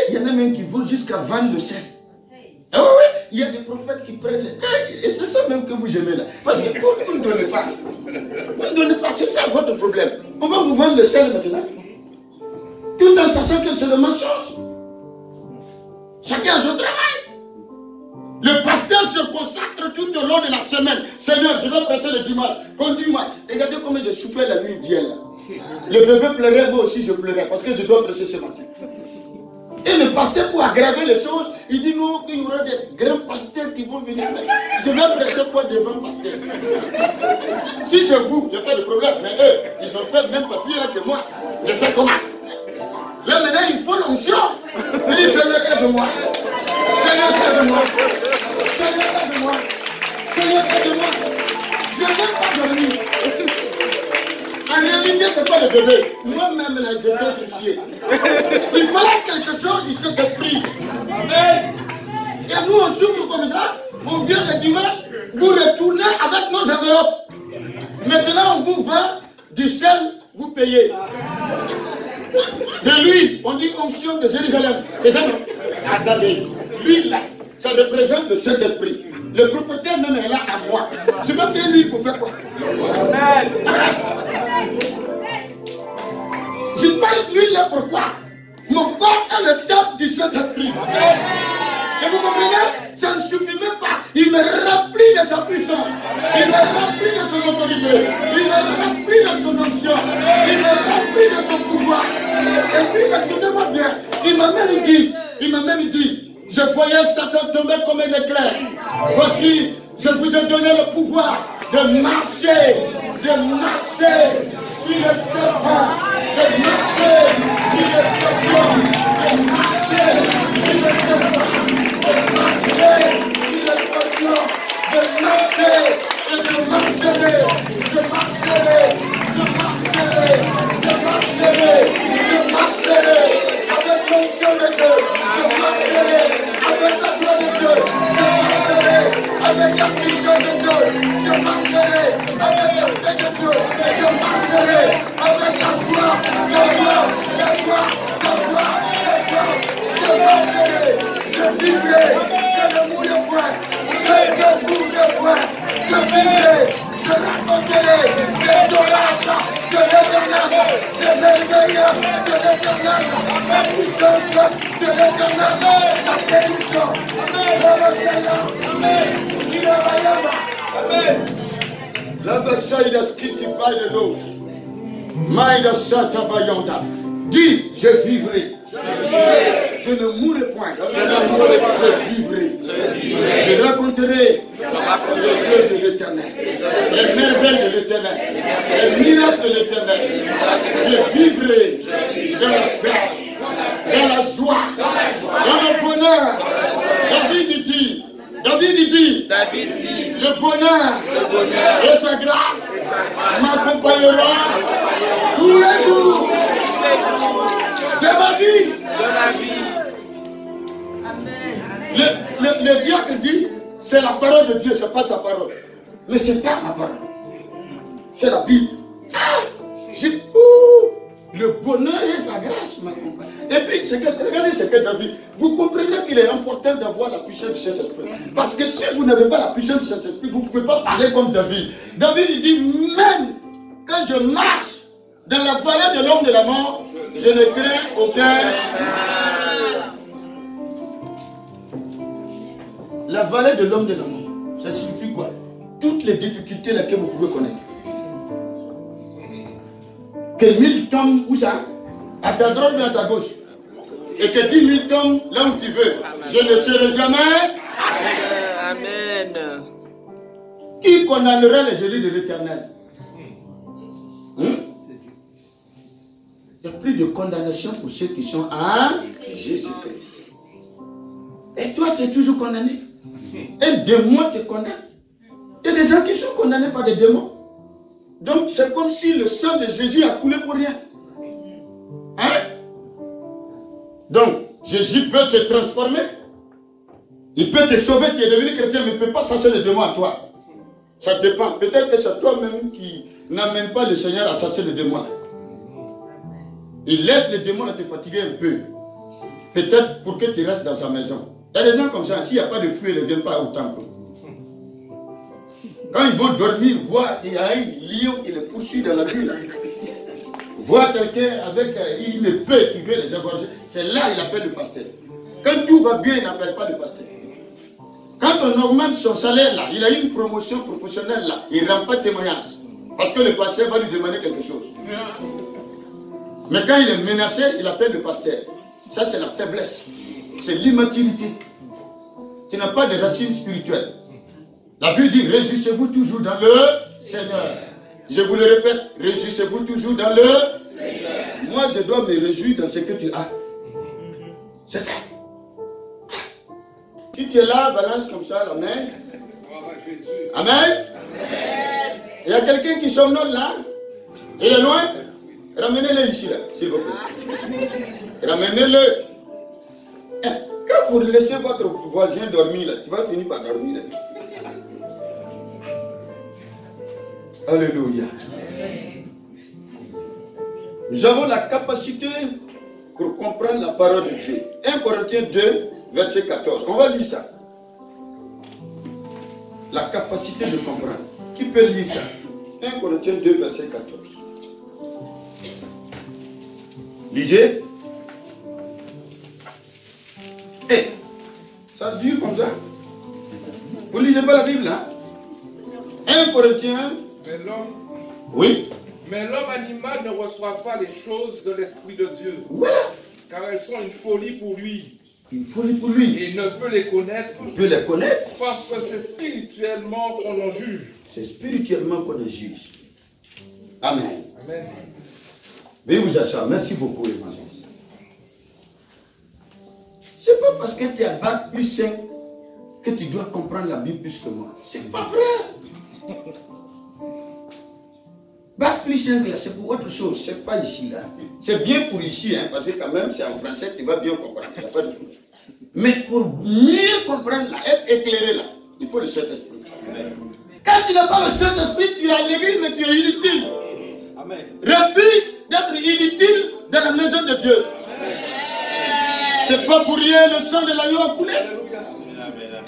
Il y en a même qui vont jusqu'à vendre le sel. Ah oui, il y a des prophètes qui prennent... Et c'est ça même que vous aimez là. Parce que vous ne donnez pas. Vous ne donnez pas, c'est ça votre problème. On va vous vendre le sel maintenant. Tout en sachant que c'est le mensonge. Chacun a son travail. Le pasteur se consacre tout au long de la semaine. Seigneur, je vais passer le dimanche. Conduis-moi. Regardez comment j'ai souffert la nuit d'hier là. Le bébé pleurait, moi aussi je pleurais parce que je dois prêcher ce matin. Et le pasteur, pour aggraver les choses, il dit non, qu'il y aura des grands pasteurs qui vont venir. Je vais prêcher quoi devant pasteur? Si c'est vous, il n'y a pas de problème. Mais eux, ils ont fait le même papier là que moi. J'ai fait comment? Là maintenant, il faut l'onction. Il dit Seigneur, aide-moi. Seigneur, aide-moi. Seigneur, aide-moi. Seigneur, aide-moi. Je ne veux pas dormir. En réalité, ce n'est pas le bébé. Moi-même, là, je vais soucier. Il fallait quelque chose du Saint-Esprit. Et nous, on souffre comme ça. On vient le dimanche, vous retournez avec nos enveloppes. Maintenant, on vous vend du sel, vous payez. De l'huile, on dit onction de Jérusalem. C'est ça? Attendez, l'huile là, ça représente le Saint-Esprit. Le propriétaire même est là à moi. Je vais payer l'huile pour faire quoi? Je paye l'huile là pourquoi? Mon corps est le temple du Saint-Esprit. Et vous comprenez? Ça ne suffit même pas. Il me remplit de sa puissance. Il me remplit de son autorité. Il me remplit de son onction. Il me remplit de son pouvoir. Et puis, écoutez-moi bien. Il m'a même dit, je voyais Satan tomber comme un éclair. Voici, je vous ai donné le pouvoir de marcher sur le serpent, de marcher sur le scorpion, de marcher sur le serpent, de marcher sur le scorpion, de marcher, et je marcherai, je marcherai, je marcherai, je marcherai, je marcherai avec l'onction de Dieu, je marcherai avec la gloire de Dieu, je marcherai avec l'assistance de Dieu, je marcherai avec la paix de Dieu, je marcherai avec la joie, la joie, la joie, la joie, la joie, je marcherai, je vivrai, je ne mourrai point, je ne mourrai point, je vivrai, je raconterai les oracles de l'Éternel, les merveilles de l'Éternel, la puissance de l'Éternel, la guérison, le Seigneur, la bataille de ce qui tu parles de l'autre. Maïda Sata Bayanda. Dis, je vivrai. Je ne mourrai point. Je vivrai. Je raconterai les œuvres de l'Éternel, les merveilles de l'Éternel, les miracles de l'Éternel. Je vivrai dans la paix, dans la joie, dans le bonheur. David dit, le bonheur et sa grâce m'accompagnera tous les jours de ma vie. Le diable dit, c'est la parole de Dieu, c'est pas sa parole. Mais c'est pas ma parole. C'est la Bible. Le bonheur et sa grâce m'accompagnent. Et puis, regardez ce que David, vous comprenez qu'il est important d'avoir la puissance du Saint-Esprit. Parce que si vous n'avez pas la puissance du Saint-Esprit, vous ne pouvez pas parler comme David. David il dit, même quand je marche dans la vallée de l'homme de la mort, je ne crains aucun mal. La vallée de l'homme de la mort. Ça signifie quoi? Toutes les difficultés là que vous pouvez connaître. Que 1000 tombent où ça? À ta droite ou à ta gauche. Et que 10 000 tombent là où tu veux. Je ne serai jamais. Amen. Qui condamnera les élus de l'Éternel? Il n'y a plus de condamnation pour ceux qui sont en Jésus-Christ. Et toi, tu es toujours condamné. Un démon te condamne. Il y a des gens qui sont condamnés par des démons. Donc, c'est comme si le sang de Jésus a coulé pour rien. Hein? Donc, Jésus peut te transformer. Il peut te sauver, tu es devenu chrétien, mais il ne peut pas chasser le démon à toi. Ça dépend. Peut-être que c'est toi-même qui n'amène pas le Seigneur à chasser le démon là. Il laisse le démon te fatiguer un peu. Peut-être pour que tu restes dans sa maison. Il y a des gens comme ça, s'il n'y a pas de feu, ils ne viennent pas au temple. Quand ils vont dormir, voir, il y a un lion qui les poursuit dans la nuit. Voir quelqu'un avec une épée qui veut les égorger, c'est là qu'il appelle le pasteur. Quand tout va bien, il n'appelle pas le pasteur. Quand on augmente son salaire là, il a une promotion professionnelle là, il ne rend pas témoignage. Parce que le pasteur va lui demander quelque chose. Mais quand il est menacé, il appelle le pasteur. Ça c'est la faiblesse. C'est l'immaturité. Tu n'as pas de racines spirituelles. La Bible dit, réjouissez-vous toujours dans le Seigneur. Je vous le répète, réjouissez-vous toujours dans le Seigneur. Moi, je dois me réjouir dans ce que tu as. C'est ça. Si tu es là, balance comme ça la main. Amen. Amen. Il y a quelqu'un qui somnole là. Il est loin. Ramenez-le ici, là, s'il vous plaît. Ramenez-le. Quand vous laissez votre voisin dormir, là, tu vas finir par dormir. Là. Alléluia. Nous avons la capacité pour comprendre la parole de Dieu. 1 Corinthiens 2, verset 14. On va lire ça. La capacité de comprendre. Qui peut lire ça? 1 Corinthiens 2, verset 14. Lisez. Ça dure comme ça. Vous ne lisez pas la Bible, hein? 1 Corinthiens. Mais l'homme. Oui. Mais l'homme animal ne reçoit pas les choses de l'Esprit de Dieu. Voilà. Car elles sont une folie pour lui. Une folie pour lui. Et il ne peut les connaître. Il peut les connaître. Parce que c'est spirituellement qu'on en juge. C'est spirituellement qu'on en juge. Amen. Amen. Veuillez vous asseoir. Merci beaucoup, évangéliste. C'est pas parce que tu as bac plus 5 que tu dois comprendre la Bible plus que moi. C'est pas vrai. Bac plus 5 là, c'est pour autre chose. C'est pas ici là. C'est bien pour ici, hein, parce que quand même c'est en français, tu vas bien comprendre. Il n'y a pas de problème. Mais pour mieux comprendre là, être éclairé là, il faut le Saint-Esprit. Quand tu n'as pas le Saint-Esprit, tu es à l'église, mais tu es inutile. Amen. Refuse d'être inutile dans la maison de Dieu. C'est pas pour rien le sang de l'agneau a coulé.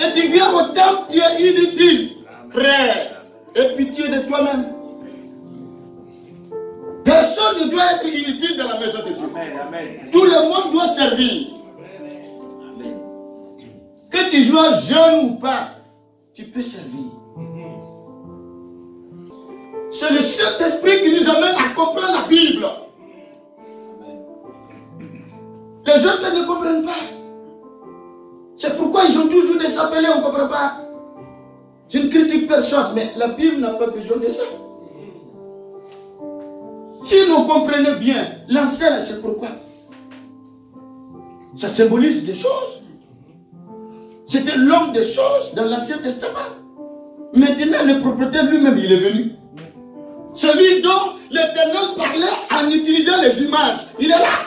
Et tu viens au temple, tu es inutile. Frère, aie pitié de toi-même. Personne ne doit être inutile dans la maison de Dieu. Tout le monde doit servir. Que tu sois jeune ou pas, tu peux servir. C'est le Saint-Esprit qui nous amène à comprendre la Bible. Les autres ne comprennent pas. C'est pourquoi ils ont toujours des appelés, on ne comprend pas. Je ne critique personne, mais la Bible n'a pas besoin de ça. Si nous comprenons bien, l'enseigne, c'est pourquoi. Ça symbolise des choses. C'était l'homme des choses dans l'Ancien Testament. Maintenant, le propriétaire lui-même, il est venu. Celui dont l'Éternel parlait en utilisant les images, il est là.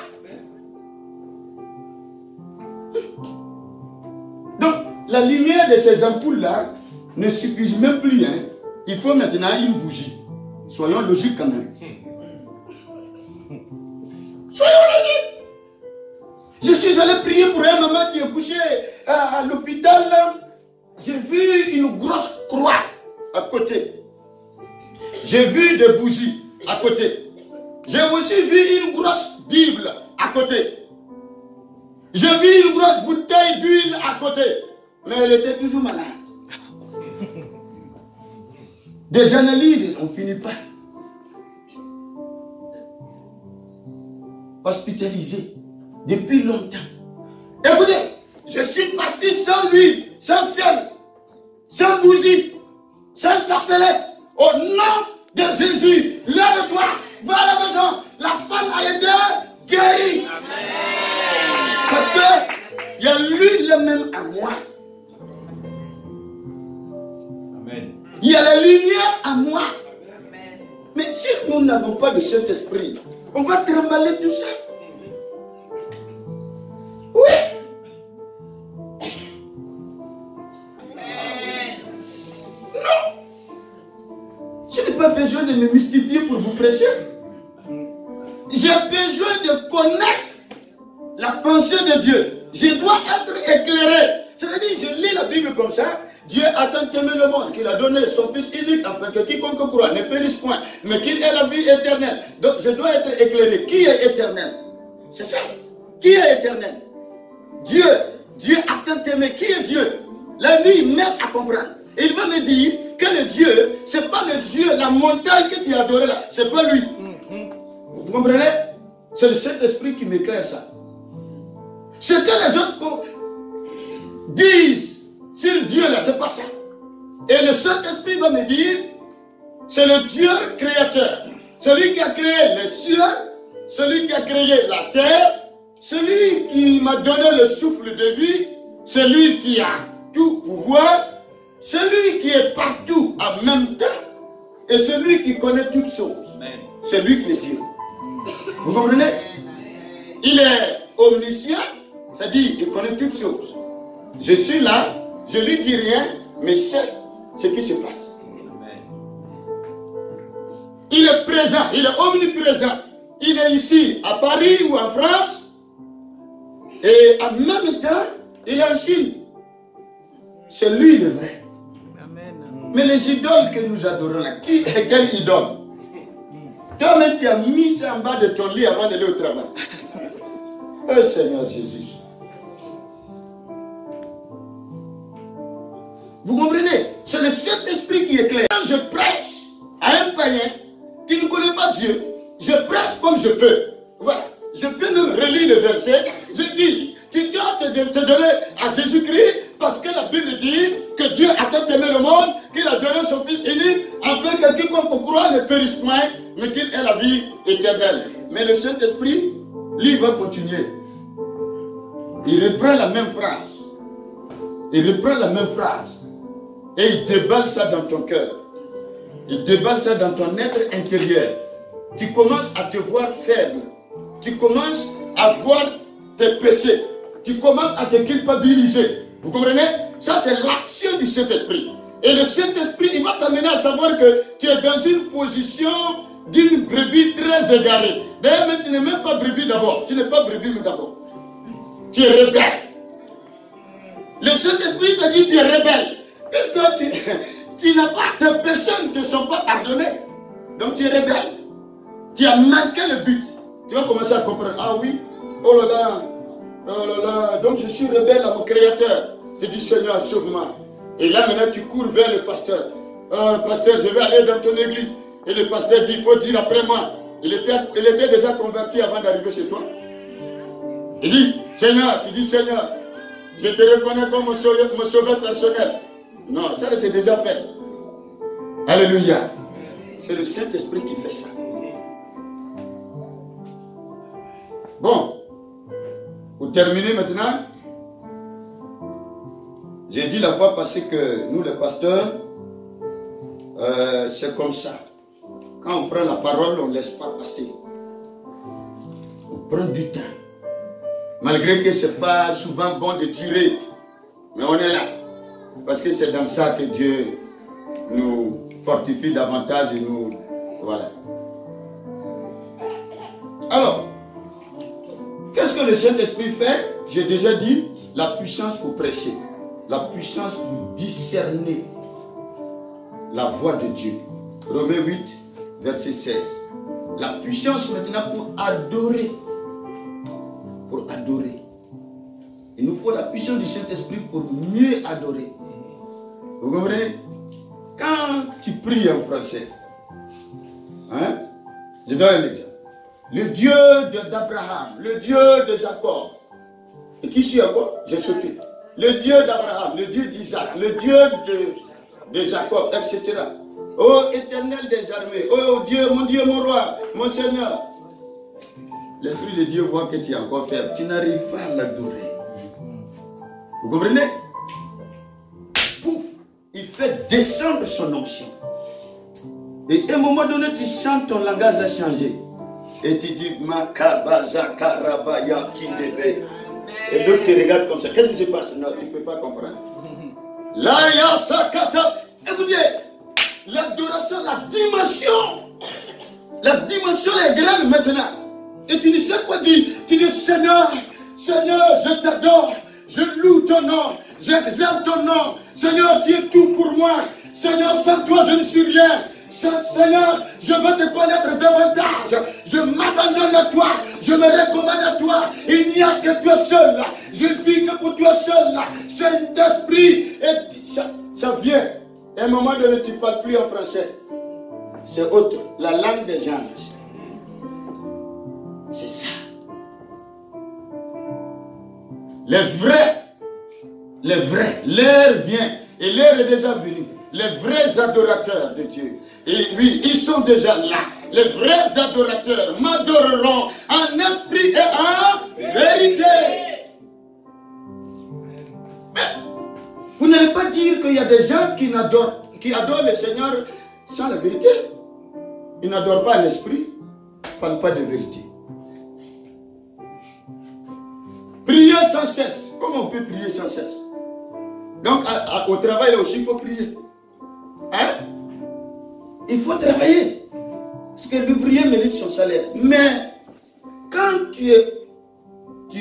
Donc, la lumière de ces ampoules-là ne suffit même plus. Hein. Il faut maintenant une bougie. Soyons logiques quand même. Soyons logiques. Je suis allé prier pour un maman qui est couché à l'hôpital. J'ai vu une grosse croix à côté. J'ai vu des bougies à côté. J'ai aussi vu une grosse Bible à côté. J'ai vu une grosse bouteille d'huile à côté. mais elle était toujours malade. Des analyses, on ne finit pas. Hospitalisée depuis longtemps. Écoutez, je suis parti sans lui, sans sel, sans bougie, sans s'appeler. Au nom de Jésus, lève-toi, va à la maison. La femme a été guérie. Amen. Parce que il y a lui le même à moi. Amen. Il y a la lumière à moi. Amen. Mais si nous n'avons pas de Saint-Esprit, on va trimballer tout ça. Oui. Amen. Non. Je n'ai pas besoin de me mystifier pour vous prêcher. J'ai besoin de connaître la pensée de Dieu. Je dois être éclairé. C'est-à-dire, je lis la Bible comme ça. Dieu a tant aimé le monde qu'il a donné son Fils unique afin que quiconque croit ne périsse point, mais qu'il ait la vie éternelle. Donc, je dois être éclairé. Qui est éternel? C'est ça. Qui est éternel? Dieu. Dieu a tant aimé. Qui est Dieu? La vie même à comprendre. Et il va me dire que le Dieu, ce n'est pas le Dieu, la montagne que tu as adorée là. Ce n'est pas lui. Vous comprenez? C'est le Saint-Esprit qui m'éclaire ça. Ce que les autres disent sur Dieu là, c'est pas ça. Et le Saint-Esprit va me dire, c'est le Dieu créateur. Celui qui a créé les cieux, celui qui a créé la terre, celui qui m'a donné le souffle de vie, celui qui a tout pouvoir, celui qui est partout en même temps, et celui qui connaît toutes choses. C'est lui qui est Dieu. Vous comprenez? Il est omniscient, c'est-à-dire il connaît toutes choses. Je suis là, je lui dis rien, mais c'est ce qui se passe. Il est présent, il est omniprésent. Il est ici, à Paris ou en France, et en même temps, il est en Chine. C'est lui le vrai. Amen. Mais les idoles que nous adorons là, qui est quelle idole? Toi-même, tu as mis ça en bas de ton lit avant d'aller au travail. Oh Seigneur Jésus. Vous comprenez? C'est le Saint-Esprit qui éclaire. Quand je prêche à un païen qui ne connaît pas Dieu, je prêche comme je peux. Voilà. Je peux même relire le verset. Je dis, tu dois te donner à Jésus-Christ parce que la Bible dit que Dieu a tant aimé le monde qu'il a donné son Fils unique afin que quiconque croit ne périsse point, mais qu'il ait la vie éternelle. Mais le Saint-Esprit, lui, va continuer. Il reprend la même phrase. Il reprend la même phrase. Et il déballe ça dans ton cœur. Il déballe ça dans ton être intérieur. Tu commences à te voir faible. Tu commences à voir tes péchés. Tu commences à te culpabiliser. Vous comprenez? Ça, c'est l'action du Saint-Esprit. Et le Saint-Esprit, il va t'amener à savoir que tu es dans une position d'une brebis très égarée. D'ailleurs, tu n'es même pas brebis d'abord. Tu n'es pas brebis, mais d'abord. Tu es rebelle. Le Saint-Esprit te dit tu es rebelle. Puisque tu n'as pas, tes péchés ne te sont pas pardonnés. Donc tu es rebelle. Tu as manqué le but. Tu vas commencer à comprendre. Ah oui, oh là là, donc je suis rebelle à mon Créateur. Tu dis Seigneur, sauve-moi. Et là maintenant tu cours vers le pasteur. Pasteur, je vais aller dans ton église. Et le pasteur dit, il faut dire après moi. Il était déjà converti avant d'arriver chez toi. Il dit, Seigneur, tu dis Seigneur, je te reconnais comme mon sauveur personnel. Non, ça c'est déjà fait. Alléluia. C'est le Saint-Esprit qui fait ça. Bon, pour terminer maintenant, j'ai dit la fois passée que nous les pasteurs, c'est comme ça. Quand on prend la parole, on ne laisse pas passer. On prend du temps. Malgré que ce n'est pas souvent bon de tirer. Mais on est là. Parce que c'est dans ça que Dieu nous fortifie davantage et nous... Voilà. Alors, qu'est-ce que le Saint-Esprit fait? J'ai déjà dit, la puissance pour prêcher. La puissance pour discerner la voix de Dieu. Romains 8, verset 16. La puissance maintenant pour adorer. Pour adorer. Il nous faut la puissance du Saint-Esprit pour mieux adorer. Vous comprenez? Quand tu pries en français, hein? Je donne un exemple. Le Dieu d'Abraham, le Dieu de Jacob. Et qui suis encore? J'ai sauté. Le Dieu d'Abraham, le Dieu d'Isaac, le Dieu de Jacob, etc. Ô éternel des armées, ô Dieu, mon roi, mon Seigneur. L'Esprit de Dieu voit que tu es encore faible. Tu n'arrives pas à l'adorer. Vous comprenez? Pouf, il fait descendre son onction. Et à un moment donné, tu sens ton langage a changé. Et tu dis, Makabaza Karabaya Kindebe. Et d'autres te regardent comme ça. Qu'est-ce qui se passe? Non, tu ne peux pas comprendre. Là, il y a Sakata. Écoutez, l'adoration, la dimension est grande maintenant. Et tu ne sais quoi dire. Tu dis, Seigneur, Seigneur, je t'adore. Je loue ton nom. J'exalte ton nom. Seigneur, tu es tout pour moi. Seigneur, sans toi, je ne suis rien. Seigneur, je veux te connaître davantage. Je m'abandonne à toi. Je me recommande à toi. Il n'y a que toi seul là. Je vis que pour toi seul là. Saint-Esprit. Et ça vient. À un moment donné, tu ne parles plus en français. C'est autre. La langue des anges. C'est ça. Les vrais, l'heure vient. Et l'heure est déjà venue. Les vrais adorateurs de Dieu. Et oui, ils sont déjà là. Les vrais adorateurs m'adoreront en esprit et en vérité. Mais vous n'allez pas dire qu'il y a des gens qui adorent le Seigneur sans la vérité. Ils n'adorent pas l'esprit, ils ne parlent pas de vérité. Prier sans cesse. Comment on peut prier sans cesse? Donc au travail aussi, il faut prier. Hein? Il faut travailler. Parce que l'ouvrier mérite son salaire. Mais quand tu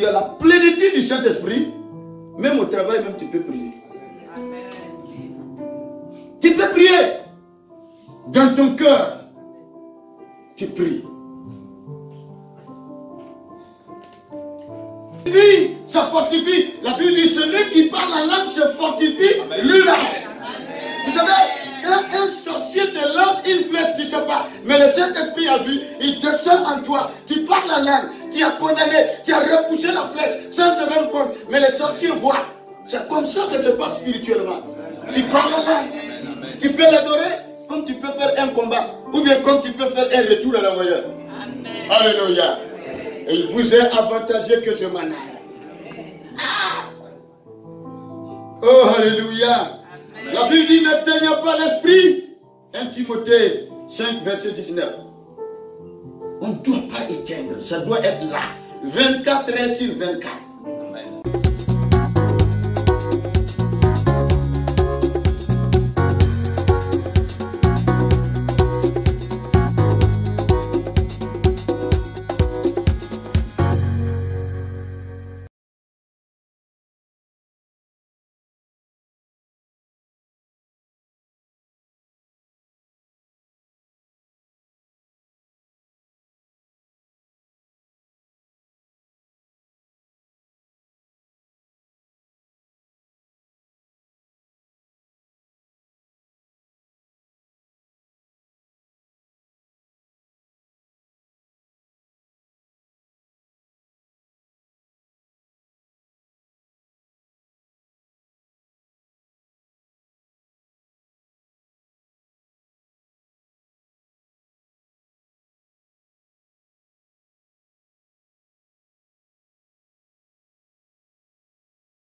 as la plénitude du Saint-Esprit, même au travail, même tu peux prier. Amen. Tu peux prier. Dans ton cœur, tu pries. Ça fortifie. La Bible dit, celui qui parle la langue se fortifie lui-même. Vous savez, quand un sorcier te lance une flèche, tu ne sais pas. Mais le Saint-Esprit a vu, il descend en toi. Tu parles la langue, tu as condamné, tu as repoussé la flèche sans se rendre compte. Mais le sorcier voit. C'est comme ça que ça se passe spirituellement. Tu parles la langue. Tu peux l'adorer comme tu peux faire un combat. Ou bien comme tu peux faire un retour à la voyeur. Alléluia. Et il vous est avantageux que je m'en aille. Ah. Oh, alléluia. La Bible dit, n'éteignez pas l'esprit. 1 Timothée 5, verset 19. On ne doit pas éteindre. Ça doit être là. 24 heures sur 24.